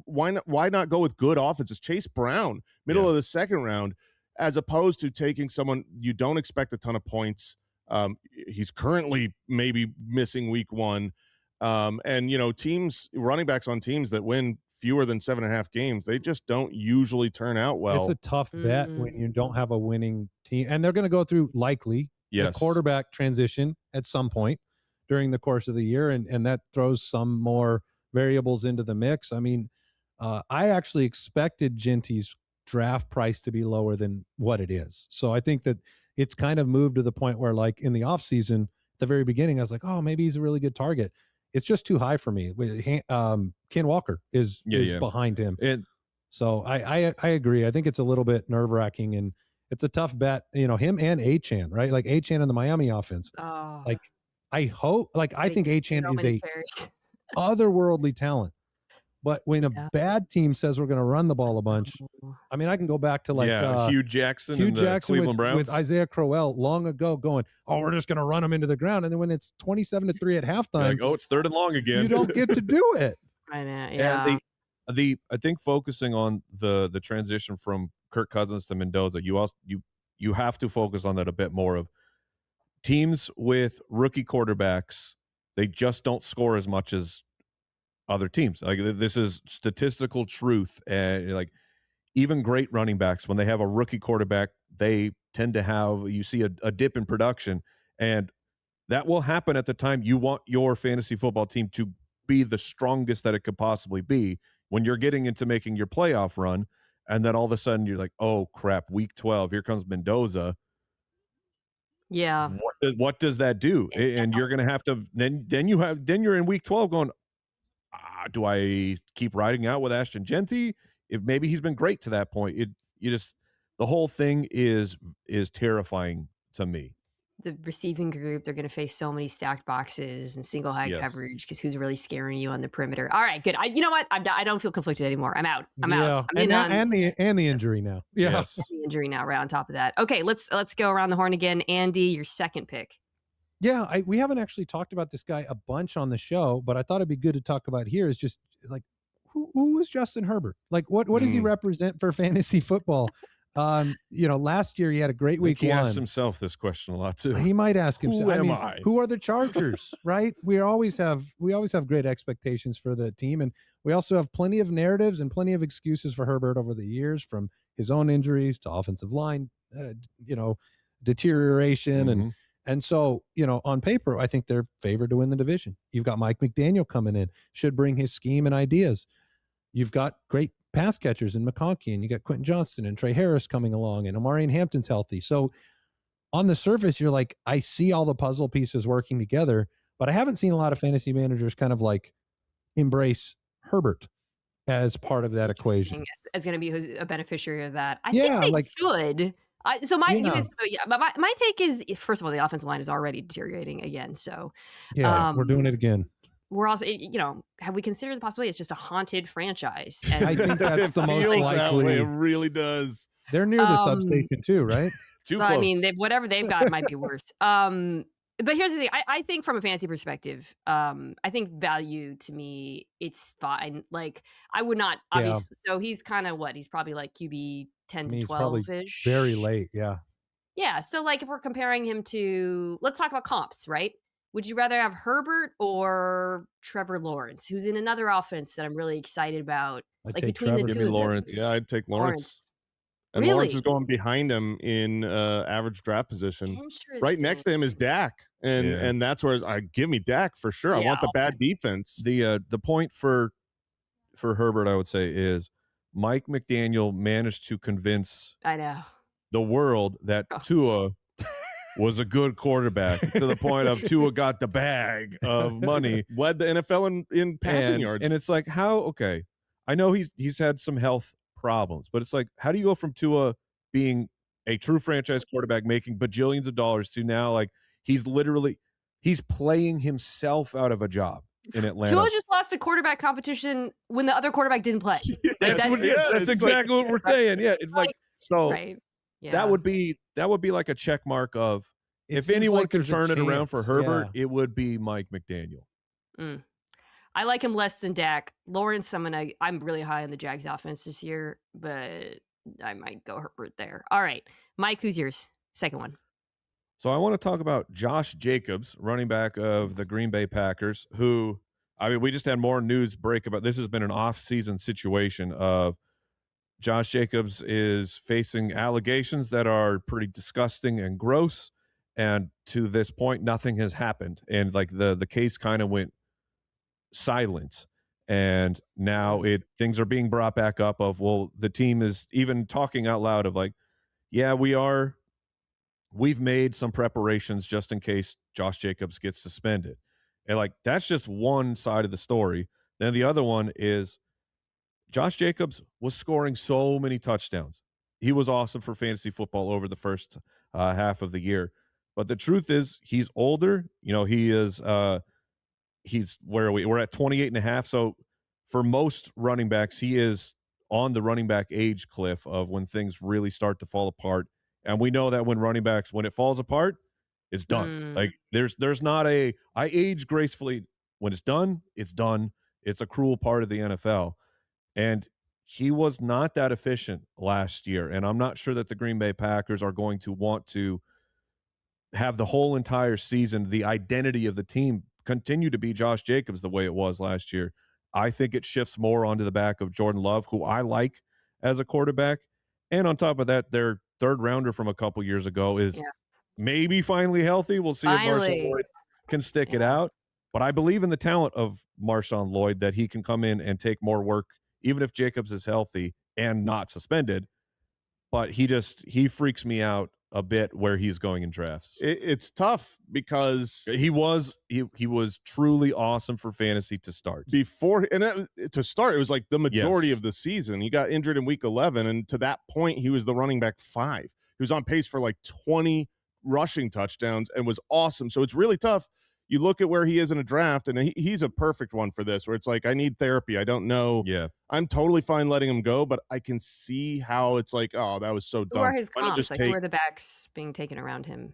why not go with good offenses? Chase Brown, middle of the second round, as opposed to taking someone you don't expect a ton of points. He's currently maybe missing week 1. And, teams, running backs on teams that win fewer than 7.5 games, they just don't usually turn out well. It's a tough bet when you don't have a winning team. And they're going to go through likely a quarterback transition at some point during the course of the year. And that throws some more variables into the mix. I mean, I actually expected Jeanty's draft price to be lower than what it is. So I think that it's kind of moved to the point where, like, in the offseason, at the very beginning, I was like, oh, maybe he's a really good target. It's just too high for me. Ken Walker is behind him. So I agree. I think it's a little bit nerve-wracking, and it's a tough bet. Him and Achane, right? Like Achane in the Miami offense. Oh. Like, I think Achane is a otherworldly talent. But when a bad team says we're going to run the ball a bunch, I mean, I can go back to Hugh Jackson and the Cleveland Browns with Isaiah Crowell long ago going, oh, we're just going to run them into the ground. And then when it's 27-3 at halftime, like, oh, it's 3rd and long again. You don't get to do it. I know. Yeah. And I think focusing on the transition from Kirk Cousins to Mendoza, you have to focus on that a bit more. Of teams with rookie quarterbacks, they just don't score as much as other teams. Like, this is statistical truth. And like, even great running backs, when they have a rookie quarterback, they tend to have, you see a dip in production, and that will happen at the time you want your fantasy football team to be the strongest that it could possibly be, when you're getting into making your playoff run. And then all of a sudden you're like, oh crap, week 12, here comes Mendoza. Yeah. What does that do? And you're going to have to, then you're in week 12 going, do I keep riding out with Ashton Jeanty? If maybe he's been great to that point. The whole thing is terrifying to me. The receiving group, they're going to face so many stacked boxes and single high coverage, because who's really scaring you on the perimeter? All right, good. You know what? I don't feel conflicted anymore. I'm out. I'm out. And the injury now. Yes. The injury now, right on top of that. Okay, let's go around the horn again. Andy, your second pick. Yeah, we haven't actually talked about this guy a bunch on the show, but I thought it'd be good to talk about here is just like, who is Justin Herbert? Like, what does he represent for fantasy football? Last year he had a great week. He asks himself this question a lot too. He might ask himself, who am I? Who are the Chargers? Right? We always have great expectations for the team, and we also have plenty of narratives and plenty of excuses for Herbert over the years, from his own injuries to offensive line, deterioration, and so, on paper, I think they're favored to win the division. You've got Mike McDaniel coming in, should bring his scheme and ideas. You've got great pass catchers in McConkey, and you got Quentin Johnston and Trey Harris coming along, and Omari and Hampton's healthy. So on the surface, you're like, I see all the puzzle pieces working together, but I haven't seen a lot of fantasy managers kind of like embrace Herbert as part of that equation. As going to be a beneficiary of that. I think they should. My take is, first of all, the offensive line is already deteriorating again. So we're doing it again. We're also, have we considered the possibility it's just a haunted franchise? And I think that's the most likely. It really does. They're near the substation too, right? Too close. I mean, whatever they've got might be worse. But here's the thing. I think from a fantasy perspective, I think value to me, it's fine. Like, I would not, obviously. So he's kind of he's probably like QB 10 to 12-ish. Very late, yeah. Yeah, so like if we're comparing him to, let's talk about comps, right? would you rather have Herbert or Trevor Lawrence, who's in another offense that I'm really excited about? I'd Like take between the Trevor. two Give me of them. Lawrence. Yeah, I'd take Lawrence. And Really? Lawrence is going behind him in average draft position. Interesting. Right next to him is Dak, and that's where I give me Dak for sure. I want the bad defense. The point for Herbert, I would say, is Mike McDaniel managed to convince I know the world that Tua was a good quarterback to the point of Tua got the bag of money, led the NFL in passing yards, and it's like, how? Okay, I know he's had some health problems, but it's like, how do you go from Tua being a true franchise quarterback making bajillions of dollars to now like he's playing himself out of a job in Atlanta? Tua just lost a quarterback competition when the other quarterback didn't play. That's exactly what we're saying. Yeah, it's like so. Right. Yeah. That would be like a check mark of if anyone like can there's a turn it around for chance, Herbert, it would be Mike McDaniel. I like him less than Dak. Lawrence, I'm really high on the Jags offense this year, but I might go Herbert there. All right. Mike, who's yours? Second one. So I want to talk about Josh Jacobs, running back of the Green Bay Packers, who, I mean, we just had more news break about this. Has been an off-season situation of Josh Jacobs is facing allegations that are pretty disgusting and gross. And to this point, nothing has happened. And like the case kind of went silent. And now things are being brought back up of, well, the team is even talking out loud of like, yeah, we've made some preparations just in case Josh Jacobs gets suspended. And like, that's just one side of the story. Then the other one is Josh Jacobs was scoring so many touchdowns. He was awesome for fantasy football over the first half of the year. But the truth is he's older. You know, he is where are we? We're at 28 and a half. So for most running backs, he is on the running back age cliff of when things really start to fall apart. And we know that when it falls apart, it's done. Like there's not I age gracefully. When it's done, it's done. It's a cruel part of the NFL. And he was not that efficient last year. And I'm not sure that the Green Bay Packers are going to want to have the whole entire season, the identity of the team, continue to be Josh Jacobs the way it was last year. I think it shifts more onto the back of Jordan Love, who I like as a quarterback. And on top of that, their third rounder from a couple years ago is maybe finally healthy. We'll see if Marshawn Lloyd can stick it out. But I believe in the talent of Marshawn Lloyd, that he can come in and take more work, even if Jacobs is healthy and not suspended. But he freaks me out a bit where he's going in drafts. It's tough because he was truly awesome for fantasy to start. To start, it was like the majority of the season. He got injured in week 11, and to that point, he was the running back 5. He was on pace for like 20 rushing touchdowns and was awesome. So it's really tough. You look at where he is in a draft, and he's a perfect one for this, where it's like, I need therapy. I don't know. Yeah. I'm totally fine letting him go, but I can see how it's like, oh, that was so dumb. Who are his comps? Who are the backs being taken around him?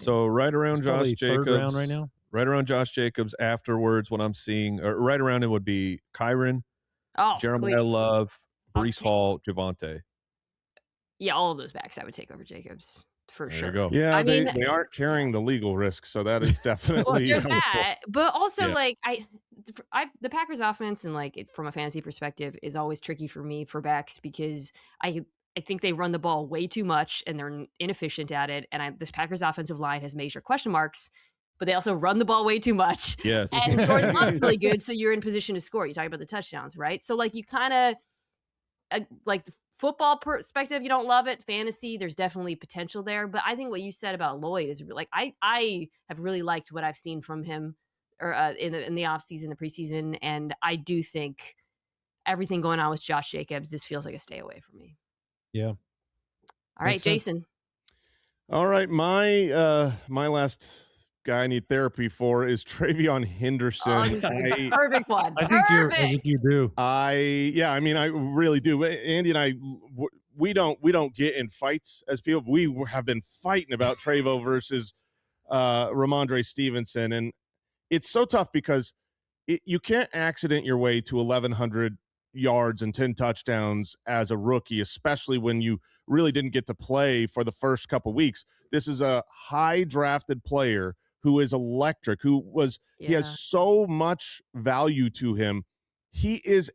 So right around Josh Jacobs. Third round right now? Right around Josh Jacobs. Afterwards, what I'm seeing, or right around him would be Kyron, Jeremiah Love, Breece Hall, Javonte. Yeah, all of those backs I would take over Jacobs. For there sure. You go. Yeah, they aren't carrying the legal risk, so that is definitely. Well, there's that, but also like the Packers offense and like from a fantasy perspective is always tricky for me for backs because I think they run the ball way too much and they're inefficient at it, and this Packers offensive line has major question marks, but they also run the ball way too much. Yeah, and Jordan Love's really good, so you're in position to score. You talk about the touchdowns, right? So like you kind of like the football perspective, you don't love it. Fantasy, there's definitely potential there. But I think what you said about Lloyd is like I have really liked what I've seen from him or in the offseason, the preseason. And I do think everything going on with Josh Jacobs, this feels like a stay away for me. Yeah. All right, Jason. All right. My last guy I need therapy for is TreVeyon Henderson. Oh, this is a perfect one. I think you do. I mean, I really do. Andy and I, we don't get in fights as people. We have been fighting about Trevo versus Ramondre Stevenson, and it's so tough because you can't accident your way to 1,100 yards and 10 touchdowns as a rookie, especially when you really didn't get to play for the first couple weeks. This is a high drafted player who is electric, he has so much value to him. He is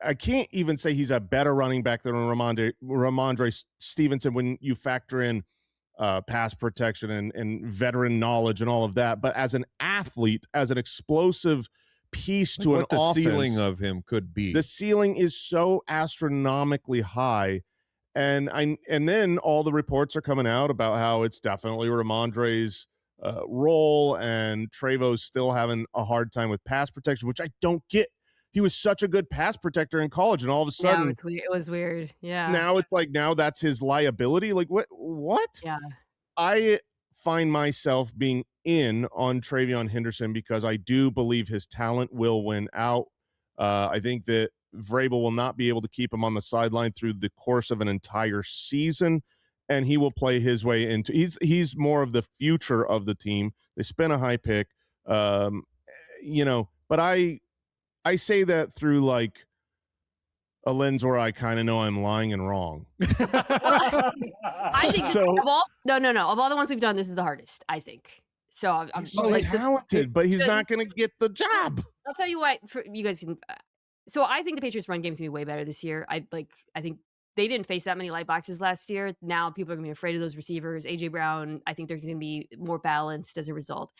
I can't even say he's a better running back than Ramondre Stevenson when you factor in pass protection and veteran knowledge and all of that. But as an athlete, as an explosive piece to an offense, the ceiling of him could be. The ceiling is so astronomically high. And then all the reports are coming out about how it's definitely Ramondre's role, and TreVeyon's still having a hard time with pass protection, which I don't get. He was such a good pass protector in college, and all of a sudden, it was weird. Yeah. Now it's like, now that's his liability. Like, what? Yeah. I find myself being in on TreVeyon Henderson because I do believe his talent will win out. I think that Vrabel will not be able to keep him on the sideline through the course of an entire season, and he will play his way into. He's more of the future of the team. They spent a high pick, but I say that through like a lens where I kind of know I'm lying and wrong. I think so. Of all the ones we've done, this is the hardest, I think. So I'm so like, talented, but he's not going to get the job. I'll tell you what. You guys can. So I think the Patriots' run game's gonna be way better this year. I think they didn't face that many light boxes last year. Now people are gonna be afraid of those receivers. AJ Brown, I think they're gonna be more balanced as a result.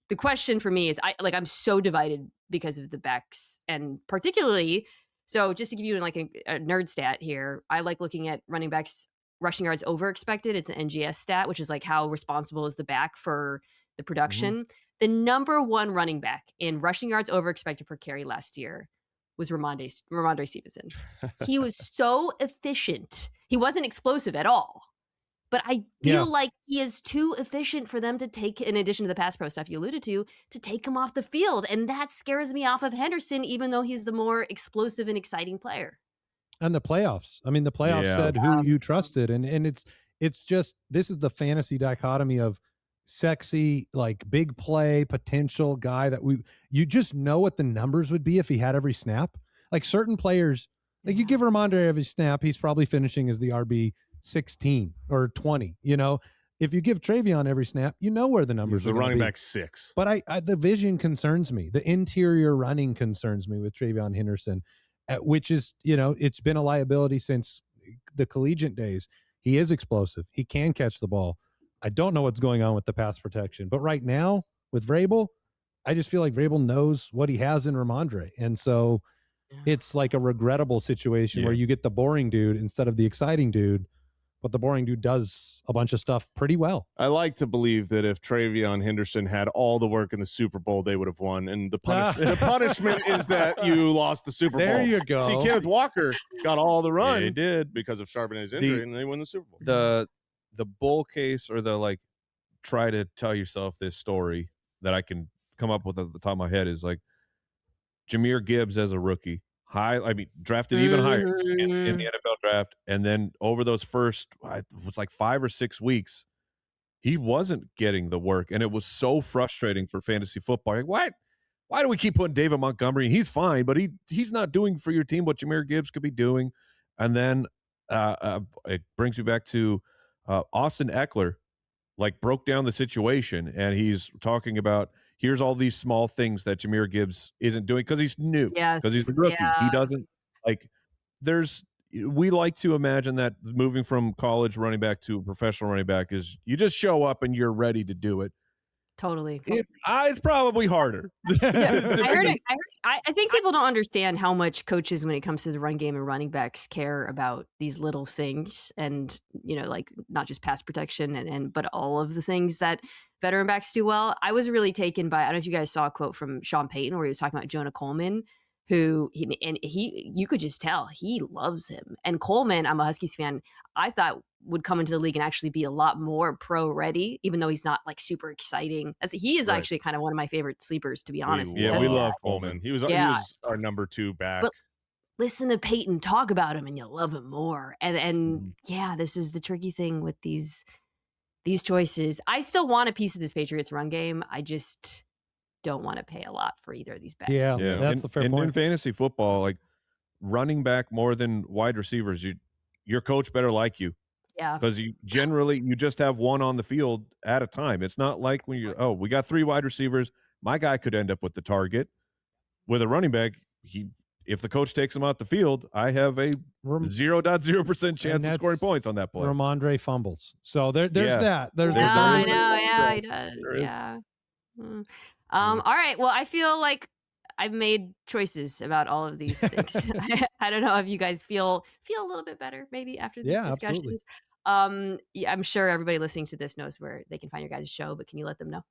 The question for me is, I'm so divided because of the backs, and particularly, so just to give you like a nerd stat here, I like looking at running backs rushing yards over expected. It's an NGS stat, which is like how responsible is the back for the production. Mm-hmm. The number one running back in rushing yards over expected per carry last year was Ramondre Stevenson. He was so efficient. He wasn't explosive at all. But I feel like he is too efficient for them to take, in addition to the pass pro stuff you alluded to take him off the field. And that scares me off of Henderson, even though he's the more explosive and exciting player. And the playoffs. I mean, the playoffs said who you trusted. And it's just, this is the fantasy dichotomy of sexy, like big play potential guy that you just know what the numbers would be if he had every snap. Like certain players, like you give Ramondre every snap, he's probably finishing as the RB 16 or 20. If you give TreVeyon every snap, where the numbers he's are the running be. back 6. But the vision concerns me. The interior running concerns me with TreVeyon Henderson, which is, it's been a liability since the collegiate days. He is explosive. He can catch the ball. I don't know what's going on with the pass protection, but right now with Vrabel, I just feel like Vrabel knows what he has in Ramondre. And so it's like a regrettable situation where you get the boring dude instead of the exciting dude, but the boring dude does a bunch of stuff pretty well. I like to believe that if TreVeyon Henderson had all the work in the Super Bowl, they would have won. And the punishment is that you lost the Super Bowl. There you go. See, Kenneth Walker got all the run. He did because of Charbonnet's injury, and they won the Super Bowl. The bull case, or the try to tell yourself this story that I can come up with at the top of my head is like Jahmyr Gibbs as a rookie, drafted even higher in the NFL draft, and then over those first, it was like 5 or 6 weeks, he wasn't getting the work, and it was so frustrating for fantasy football. Like, why do we keep putting David Montgomery? He's fine, but he's not doing for your team what Jahmyr Gibbs could be doing. And then it brings me back to Austin Eckler, broke down the situation, and he's talking about here's all these small things that Jahmyr Gibbs isn't doing because he's new, because he's a rookie. He doesn't we like to imagine that moving from college running back to a professional running back is you just show up and you're ready to do it. Totally. It's probably harder. I think people don't understand how much coaches, when it comes to the run game and running backs, care about these little things, and not just pass protection but all of the things that veteran backs do well. I was really taken by, I don't know if you guys saw a quote from Sean Payton where he was talking about Jonah Coleman, who you could just tell he loves him. And Coleman, I'm a Huskies fan, I thought would come into the league and actually be a lot more pro ready, even though he's not super exciting. As he is actually kind of one of my favorite sleepers, to be honest. We love Coleman. He was our number 2 back. But listen to Peyton talk about him and you'll love him more. And this is the tricky thing with these choices. I still want a piece of this Patriots run game. I just don't want to pay a lot for either of these backs. Yeah. That's a fair point. In fantasy football, running back more than wide receivers, your coach better like you. Yeah. Because you just have one on the field at a time. It's not like when we got 3 wide receivers. My guy could end up with the target. With a running back, if the coach takes him out the field, I have a 0.0% chance of scoring points on that play. Ramondre fumbles. So there's that. I know. Yeah, he does. Yeah. All right. Well, I feel like I've made choices about all of these things. I don't know if you guys feel a little bit better maybe after these discussions. Absolutely. I'm sure everybody listening to this knows where they can find your guys' show, but can you let them know?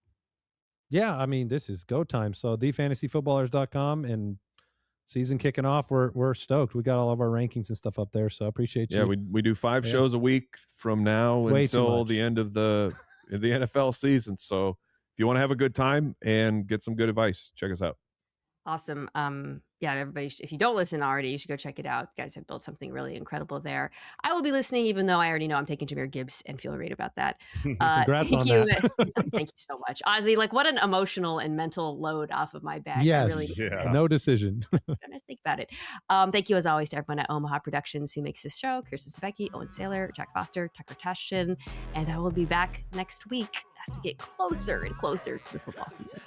Yeah, I mean, this is go time. So thefantasyfootballers.com, and season kicking off. We're stoked. We got all of our rankings and stuff up there. So I appreciate you. Yeah, we do 5 shows a week from now until the end of the NFL season. So if you want to have a good time and get some good advice, check us out. Awesome. Yeah, everybody, if you don't listen already, you should go check it out. You guys have built something really incredible there. I will be listening, even though I already know I'm taking Jahmyr Gibbs and feel great about that. Congrats on that. Thank you so much. Honestly, like what an emotional and mental load off of my back. Yes. I really No decision. I'm gonna think about it. Thank you as always to everyone at Omaha Productions who makes this show. Kirsten Savecki, Owen Saylor, Jack Foster, Tucker Tashin, and I will be back next week as we get closer and closer to the football season.